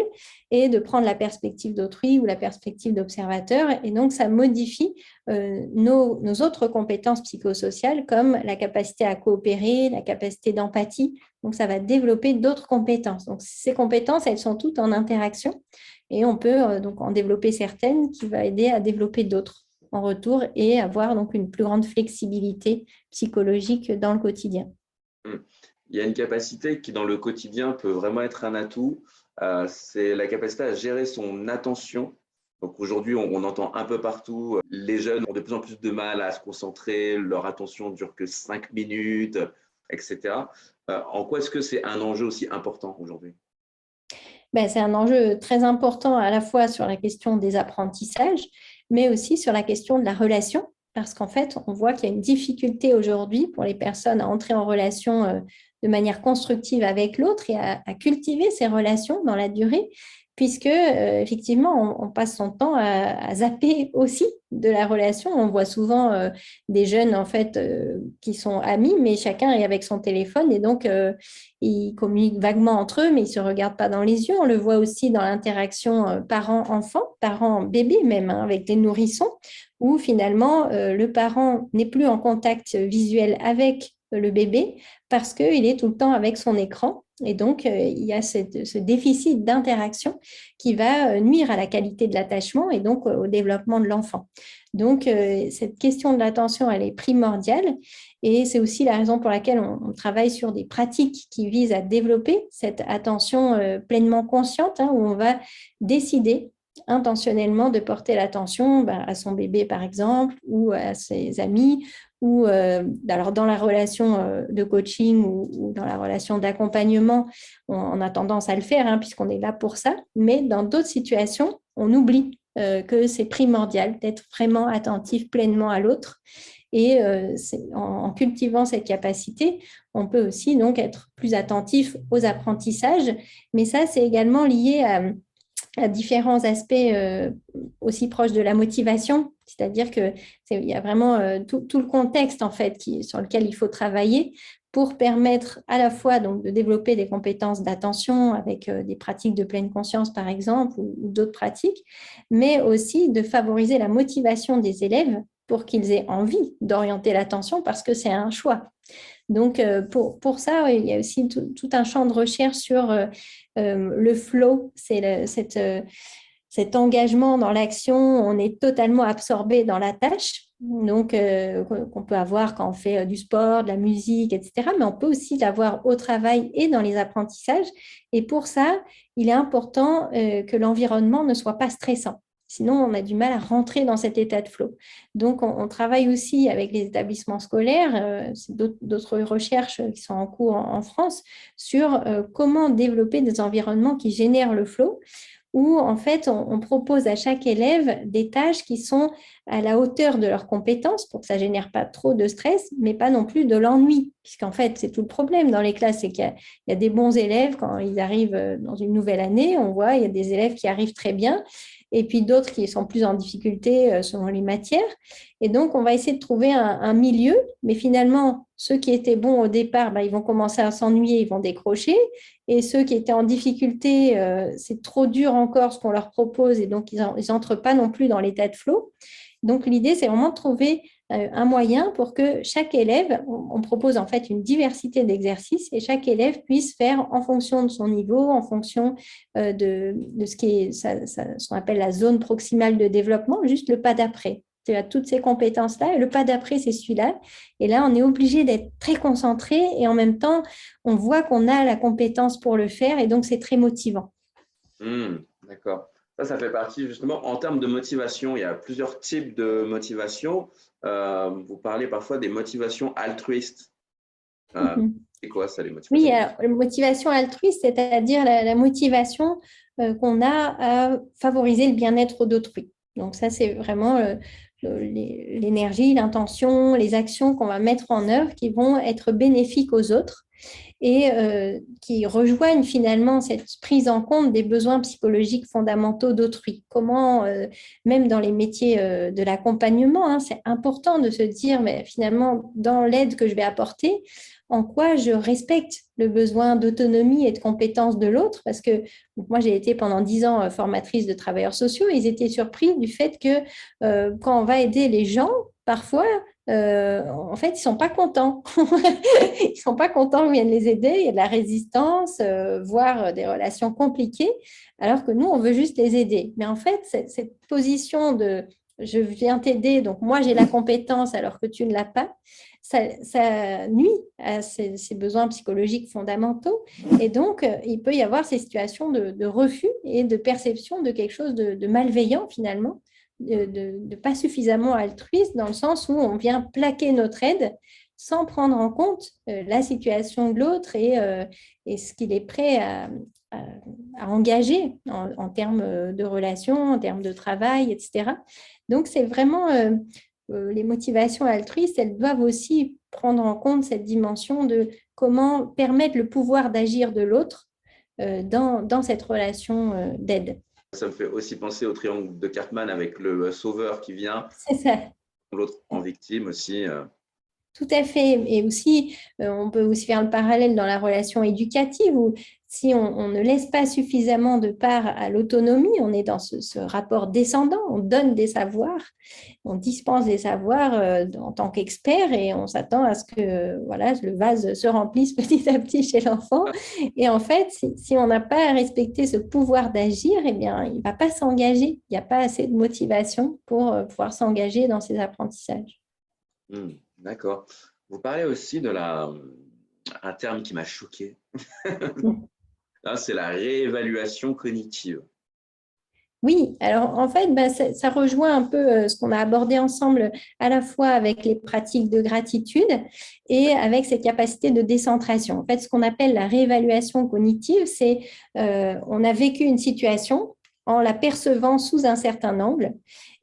et de prendre la perspective d'autrui ou la perspective d'observateur. Et donc, ça modifie nos autres compétences psychosociales comme la capacité à coopérer, la capacité d'empathie. Donc, ça va développer d'autres compétences. Donc, ces compétences, elles sont toutes en interaction et on peut donc en développer certaines qui va aider à développer d'autres en retour et avoir donc une plus grande flexibilité psychologique dans le quotidien. Il y a une capacité qui, dans le quotidien, peut vraiment être un atout. C'est la capacité à gérer son attention. Donc aujourd'hui, on entend un peu partout, les jeunes ont de plus en plus de mal à se concentrer, leur attention ne dure que 5 minutes, etc. En quoi est-ce que c'est un enjeu aussi important aujourd'hui? Ben, c'est un enjeu très important à la fois sur la question des apprentissages, mais aussi sur la question de la relation, parce qu'en fait, on voit qu'il y a une difficulté aujourd'hui pour les personnes à entrer en relation de manière constructive avec l'autre et à cultiver ces relations dans la durée, puisque effectivement, on passe son temps à zapper aussi de la relation. On voit souvent des jeunes en fait qui sont amis, mais chacun est avec son téléphone et donc ils communiquent vaguement entre eux, mais ils ne se regardent pas dans les yeux. On le voit aussi dans l'interaction parent-enfant, parent-bébé même, hein, avec les nourrissons, où finalement le parent n'est plus en contact visuel avec le bébé parce qu'il est tout le temps avec son écran. Et donc, il y a ce déficit d'interaction qui va nuire à la qualité de l'attachement et donc au développement de l'enfant. Donc, cette question de l'attention, elle est primordiale. Et c'est aussi la raison pour laquelle on travaille sur des pratiques qui visent à développer cette attention pleinement consciente, hein, où on va décider intentionnellement de porter l'attention à son bébé, par exemple, ou à ses amis, ou alors dans la relation de coaching ou dans la relation d'accompagnement, on a tendance à le faire, hein, puisqu'on est là pour ça, mais dans d'autres situations, on oublie que c'est primordial d'être vraiment attentif pleinement à l'autre. Et en cultivant cette capacité, on peut aussi donc être plus attentif aux apprentissages, mais ça, c'est également lié à différents aspects aussi proches de la motivation, c'est-à-dire qu'il y a vraiment tout le contexte en fait sur lequel il faut travailler pour permettre à la fois donc, de développer des compétences d'attention avec des pratiques de pleine conscience par exemple ou d'autres pratiques, mais aussi de favoriser la motivation des élèves pour qu'ils aient envie d'orienter l'attention parce que c'est un choix. Donc, pour ça, il y a aussi tout un champ de recherche sur le flow, c'est cet engagement dans l'action, on est totalement absorbé dans la tâche, donc qu'on peut avoir quand on fait du sport, de la musique, etc. Mais on peut aussi l'avoir au travail et dans les apprentissages. Et pour ça, il est important que l'environnement ne soit pas stressant. Sinon, on a du mal à rentrer dans cet état de flow. Donc, on travaille aussi avec les établissements scolaires, d'autres recherches qui sont en cours en France, sur comment développer des environnements qui génèrent le flow, où en fait, on propose à chaque élève des tâches qui sont à la hauteur de leurs compétences pour que ça ne génère pas trop de stress, mais pas non plus de l'ennui. Puisqu'en fait, c'est tout le problème dans les classes, c'est qu'il y a des bons élèves quand ils arrivent dans une nouvelle année, on voit, il y a des élèves qui arrivent très bien, et puis d'autres qui sont plus en difficulté selon les matières. Et donc, on va essayer de trouver un milieu, mais finalement, ceux qui étaient bons au départ, ils vont commencer à s'ennuyer, ils vont décrocher. Et ceux qui étaient en difficulté, c'est trop dur encore ce qu'on leur propose, et donc ils n'entrent pas non plus dans l'état de flow. Donc, l'idée, c'est vraiment de trouver un moyen pour que chaque élève, on propose en fait une diversité d'exercices et chaque élève puisse faire en fonction de son niveau, en fonction de ce ce qu'on appelle la zone proximale de développement, juste le pas d'après. Tu as toutes ces compétences-là et le pas d'après, c'est celui-là. Et là, on est obligé d'être très concentré et en même temps, on voit qu'on a la compétence pour le faire et donc c'est très motivant. D'accord. Ça fait partie justement, en termes de motivation, il y a plusieurs types de motivation. Vous parlez parfois des motivations altruistes. C'est quoi ça, les Oui, motivations? alors, la motivation altruiste, c'est-à-dire la motivation qu'on a à favoriser le bien-être d'autrui. Donc ça, c'est vraiment l'énergie, l'intention, les actions qu'on va mettre en œuvre qui vont être bénéfiques aux autres et qui rejoignent finalement cette prise en compte des besoins psychologiques fondamentaux d'autrui. Comment, même dans les métiers de l'accompagnement, hein, c'est important de se dire, mais finalement, dans l'aide que je vais apporter, en quoi je respecte le besoin d'autonomie et de compétence de l'autre, parce que moi, j'ai été pendant 10 ans formatrice de travailleurs sociaux, et ils étaient surpris du fait que quand on va aider les gens, parfois, en fait, ils ne sont pas contents. Ils ne sont pas contents qu'on vienne les aider. Il y a de la résistance, voire des relations compliquées, alors que nous, on veut juste les aider. Mais en fait, cette position de je viens t'aider, donc moi, j'ai la compétence alors que tu ne l'as pas, ça nuit à ces besoins psychologiques fondamentaux. Et donc, il peut y avoir ces situations de refus et de perception de quelque chose de malveillant finalement de pas suffisamment altruiste dans le sens où on vient plaquer notre aide sans prendre en compte la situation de l'autre et ce qu'il est prêt à, à engager en termes de relations, en termes de travail, etc. Donc, c'est vraiment les motivations altruistes, elles doivent aussi prendre en compte cette dimension de comment permettre le pouvoir d'agir de l'autre dans cette relation d'aide. Ça me fait aussi penser au triangle de Cartman avec le sauveur qui vient, C'est ça. l'autre en victime aussi. Tout à fait. Et aussi, on peut aussi faire le parallèle dans la relation éducative où si on ne laisse pas suffisamment de part à l'autonomie, on est dans ce rapport descendant, on donne des savoirs, on dispense des savoirs en tant qu'expert et on s'attend à ce que voilà, le vase se remplisse petit à petit chez l'enfant. Et en fait, si on n'a pas respecté ce pouvoir d'agir, eh bien, il ne va pas s'engager. Il n'y a pas assez de motivation pour pouvoir s'engager dans ces apprentissages. D'accord. Vous parlez aussi de un terme qui m'a choqué. Là, c'est la réévaluation cognitive. Oui, alors en fait, ça rejoint un peu ce qu'on a abordé ensemble à la fois avec les pratiques de gratitude et avec cette capacité de décentration. En fait, ce qu'on appelle la réévaluation cognitive, c'est on a vécu une situation en la percevant sous un certain angle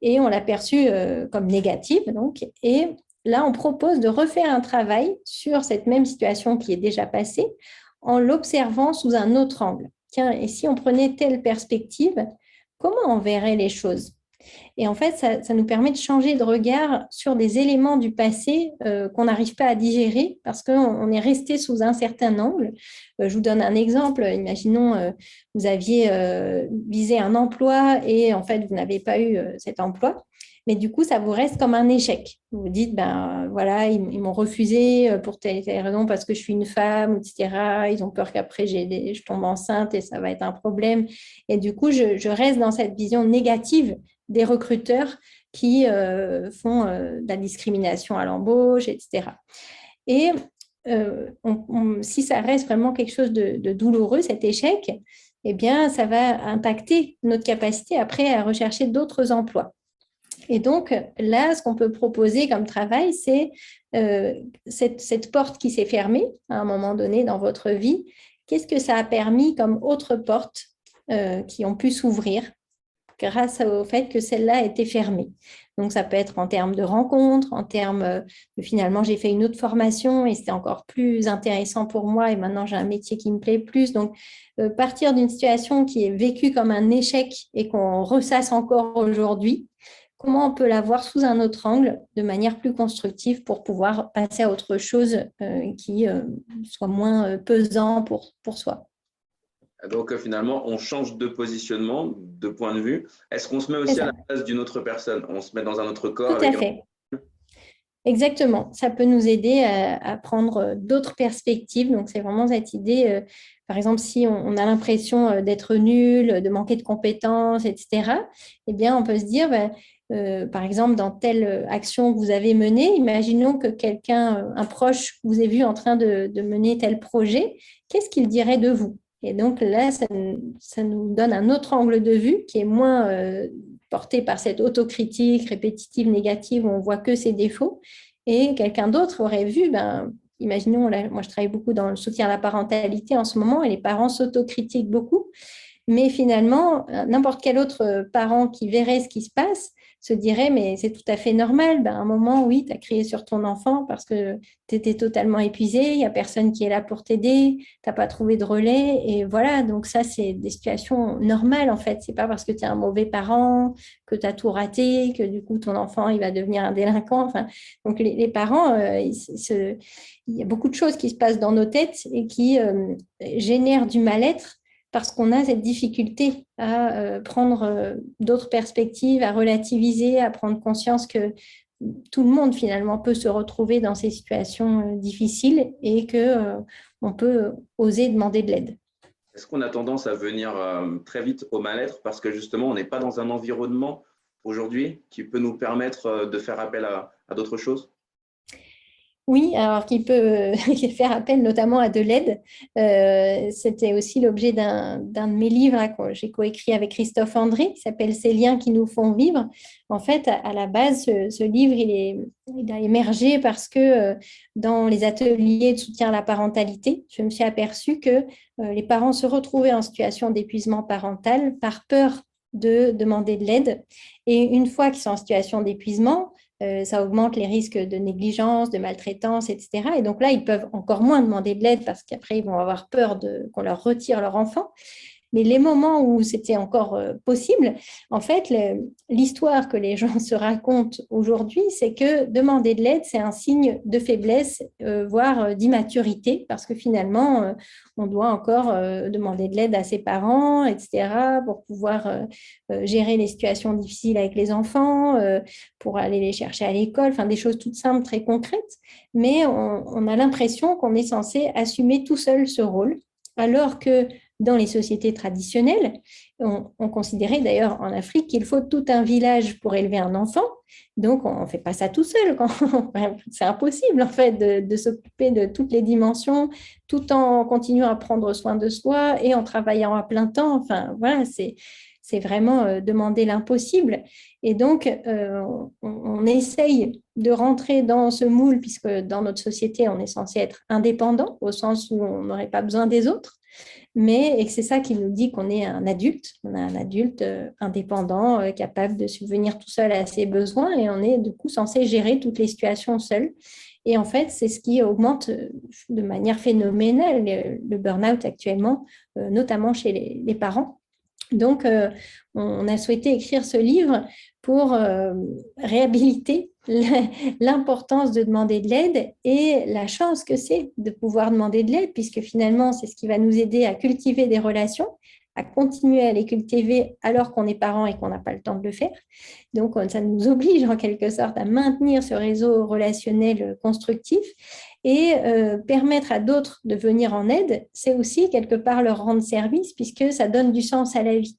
et on l'a perçue comme négative. Donc, et là, on propose de refaire un travail sur cette même situation qui est déjà passée en l'observant sous un autre angle. Tiens, et si on prenait telle perspective, comment on verrait les choses? Et en fait, ça nous permet de changer de regard sur des éléments du passé qu'on n'arrive pas à digérer parce qu'on est resté sous un certain angle. Je vous donne un exemple. Imaginons, vous aviez visé un emploi et en fait, vous n'avez pas eu cet emploi. Mais du coup, ça vous reste comme un échec. Vous vous dites, ben voilà, ils m'ont refusé pour telle et telle raison parce que je suis une femme, etc. Ils ont peur qu'après je tombe enceinte et ça va être un problème. Et du coup, je reste dans cette vision négative des recruteurs qui font de la discrimination à l'embauche, etc. Et si ça reste vraiment quelque chose de douloureux, cet échec, eh bien, ça va impacter notre capacité après à rechercher d'autres emplois. Et donc, là, ce qu'on peut proposer comme travail, c'est cette porte qui s'est fermée à un moment donné dans votre vie. Qu'est-ce que ça a permis comme autres portes qui ont pu s'ouvrir grâce au fait que celle-là était fermée. Donc, ça peut être en termes de rencontres, en termes de finalement, j'ai fait une autre formation et c'était encore plus intéressant pour moi et maintenant, j'ai un métier qui me plaît plus. Donc, partir d'une situation qui est vécue comme un échec et qu'on ressasse encore aujourd'hui, comment on peut la voir sous un autre angle de manière plus constructive pour pouvoir passer à autre chose qui soit moins pesant pour soi. Donc, finalement, on change de positionnement, de point de vue. Est-ce qu'on se met C'est aussi à ça, la place d'une autre personne? On se met dans un autre corps tout avec à un... fait. Exactement, ça peut nous aider à prendre d'autres perspectives. Donc, c'est vraiment cette idée, par exemple, si on a l'impression d'être nul, de manquer de compétences, etc., eh bien, on peut se dire, par exemple, dans telle action que vous avez menée, imaginons que quelqu'un, un proche, vous ait vu en train de mener tel projet, qu'est-ce qu'il dirait de vous? Et donc là, ça nous donne un autre angle de vue qui est moins porté par cette autocritique répétitive négative où on voit que ses défauts. Et quelqu'un d'autre aurait vu, imaginons, là, moi je travaille beaucoup dans le soutien à la parentalité en ce moment et les parents s'autocritiquent beaucoup. Mais finalement, n'importe quel autre parent qui verrait ce qui se passe se dirait, mais c'est tout à fait normal. Ben, à un moment, oui, tu as crié sur ton enfant parce que tu étais totalement épuisé, il n'y a personne qui est là pour t'aider, tu n'as pas trouvé de relais. Et voilà, donc ça, c'est des situations normales en fait. Ce n'est pas parce que tu es un mauvais parent, que tu as tout raté, que du coup, ton enfant, il va devenir un délinquant. Enfin, donc les parents, il y a beaucoup de choses qui se passent dans nos têtes et qui génèrent du mal-être parce qu'on a cette difficulté à prendre d'autres perspectives, à relativiser, à prendre conscience que tout le monde finalement peut se retrouver dans ces situations difficiles et que on peut oser demander de l'aide. Est-ce qu'on a tendance à venir très vite au mal-être parce que justement, on n'est pas dans un environnement aujourd'hui qui peut nous permettre de faire appel à d'autres choses? Oui, alors qui peut faire appel notamment à de l'aide. C'était aussi l'objet d'un de mes livres que j'ai coécrit avec Christophe André, qui s'appelle Ces liens qui nous font vivre. En fait, à la base, ce livre, il a émergé parce que dans les ateliers de soutien à la parentalité, je me suis aperçue que les parents se retrouvaient en situation d'épuisement parental par peur de demander de l'aide. Et une fois qu'ils sont en situation d'épuisement, ça augmente les risques de négligence, de maltraitance, etc. Et donc là, ils peuvent encore moins demander de l'aide parce qu'après, ils vont avoir peur qu'on leur retire leur enfant. Mais les moments où c'était encore possible, en fait, l'histoire que les gens se racontent aujourd'hui, c'est que demander de l'aide, c'est un signe de faiblesse, voire d'immaturité, parce que finalement, on doit encore demander de l'aide à ses parents, etc., pour pouvoir gérer les situations difficiles avec les enfants, pour aller les chercher à l'école, enfin des choses toutes simples, très concrètes. Mais on a l'impression qu'on est censé assumer tout seul ce rôle, alors que dans les sociétés traditionnelles, on considérait d'ailleurs en Afrique qu'il faut tout un village pour élever un enfant. Donc, on ne fait pas ça tout seul. C'est impossible, en fait, de s'occuper de toutes les dimensions tout en continuant à prendre soin de soi et en travaillant à plein temps. Enfin, voilà, c'est vraiment demander l'impossible. Et donc, on essaye de rentrer dans ce moule, puisque dans notre société, on est censé être indépendant, au sens où on n'aurait pas besoin des autres. Mais et c'est ça qui nous dit qu'on est un adulte. On a un adulte indépendant, capable de subvenir tout seul à ses besoins et on est du coup censé gérer toutes les situations seul. Et en fait, c'est ce qui augmente de manière phénoménale le burn-out actuellement, notamment chez les parents. Donc, on a souhaité écrire ce livre pour réhabiliter l'importance de demander de l'aide et la chance que c'est de pouvoir demander de l'aide, puisque finalement, c'est ce qui va nous aider à cultiver des relations, à continuer à les cultiver alors qu'on est parent et qu'on n'a pas le temps de le faire. Donc, ça nous oblige en quelque sorte à maintenir ce réseau relationnel constructif et permettre à d'autres de venir en aide, c'est aussi quelque part leur rendre service puisque ça donne du sens à la vie.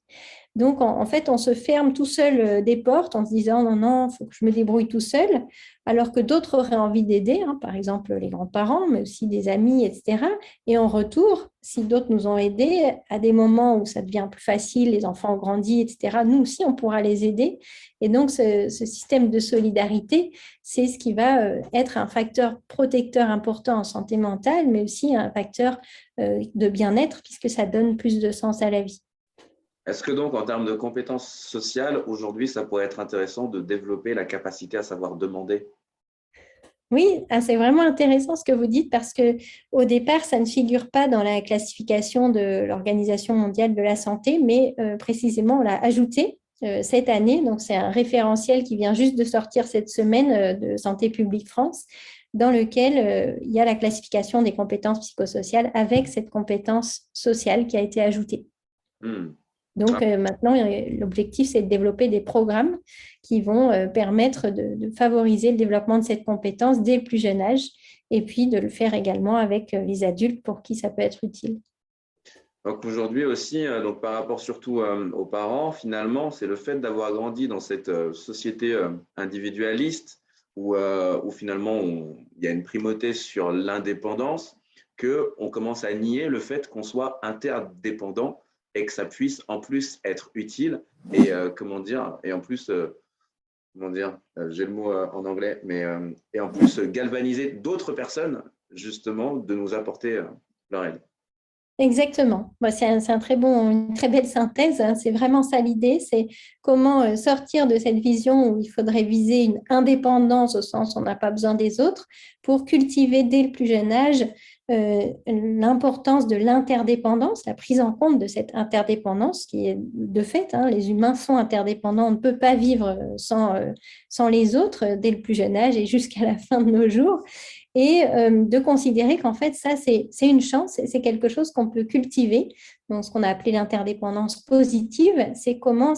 Donc, en fait, on se ferme tout seul des portes en se disant non, non, il faut que je me débrouille tout seul, alors que d'autres auraient envie d'aider, hein, par exemple les grands-parents, mais aussi des amis, etc. Et en retour, si d'autres nous ont aidés, à des moments où ça devient plus facile, les enfants ont grandi, etc., nous aussi, on pourra les aider. Et donc, ce système de solidarité, c'est ce qui va être un facteur protecteur important en santé mentale, mais aussi un facteur de bien-être, puisque ça donne plus de sens à la vie. Est-ce que donc, en termes de compétences sociales, aujourd'hui, ça pourrait être intéressant de développer la capacité à savoir demander? Oui, c'est vraiment intéressant ce que vous dites parce que au départ, ça ne figure pas dans la classification de l'Organisation mondiale de la santé, mais précisément, on l'a ajouté cette année. Donc, c'est un référentiel qui vient juste de sortir cette semaine de Santé publique France, dans lequel il y a la classification des compétences psychosociales avec cette compétence sociale qui a été ajoutée. Donc maintenant, l'objectif, c'est de développer des programmes qui vont permettre de favoriser le développement de cette compétence dès le plus jeune âge et puis de le faire également avec les adultes pour qui ça peut être utile. Donc aujourd'hui aussi, donc par rapport surtout aux parents, finalement, c'est le fait d'avoir grandi dans cette société individualiste où finalement il y a une primauté sur l'indépendance qu'on commence à nier le fait qu'on soit interdépendant et que ça puisse en plus être utile et comment dire, et en plus, comment dire, j'ai le mot en anglais, mais et en plus galvaniser d'autres personnes justement de nous apporter leur aide. Exactement. C'est une très belle synthèse, hein. C'est vraiment ça l'idée, c'est comment sortir de cette vision où il faudrait viser une indépendance au sens où on n'a pas besoin des autres pour cultiver dès le plus jeune âge l'importance de l'interdépendance, la prise en compte de cette interdépendance qui est de fait, hein, les humains sont interdépendants, on ne peut pas vivre sans les autres dès le plus jeune âge et jusqu'à la fin de nos jours. Et de considérer qu'en fait, ça, c'est une chance, c'est quelque chose qu'on peut cultiver. Donc, ce qu'on a appelé l'interdépendance positive, c'est comment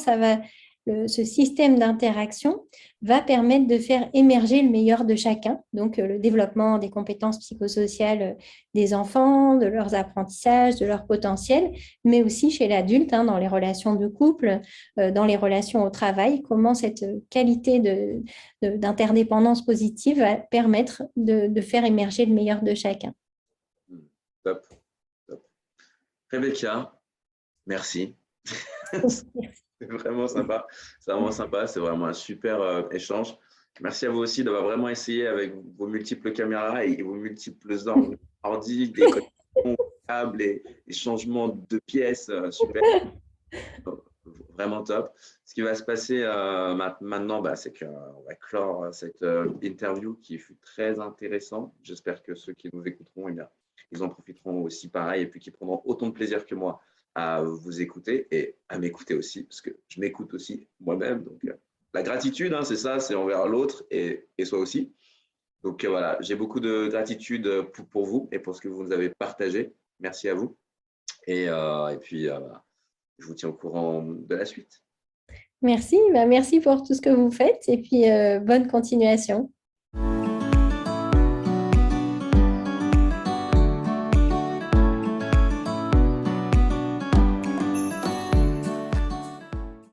ce système d'interaction va permettre de faire émerger le meilleur de chacun. Donc, le développement des compétences psychosociales des enfants, de leurs apprentissages, de leur potentiel, mais aussi chez l'adulte, hein, dans les relations de couple, dans les relations au travail, comment cette qualité d'interdépendance positive va permettre de faire émerger le meilleur de chacun. Top, top. Rebecca, merci. C'est vraiment sympa. C'est vraiment sympa. C'est vraiment un super échange. Merci à vous aussi d'avoir vraiment essayé avec vos multiples caméras et vos multiples ordi, des connexions câbles et les changements de pièces. Super. Vraiment top. Ce qui va se passer maintenant, c'est qu'on va clore cette interview qui fut très intéressante. J'espère que ceux qui nous écouteront, ils en profiteront aussi pareil et puis qu'ils prendront autant de plaisir que moi à vous écouter et à m'écouter aussi, parce que je m'écoute aussi moi-même. Donc, la gratitude, hein, c'est ça, c'est envers l'autre et soi aussi. Donc, voilà, j'ai beaucoup de gratitude pour vous et pour ce que vous nous avez partagé. Merci à vous. Et puis, je vous tiens au courant de la suite. Merci, merci pour tout ce que vous faites et puis bonne continuation.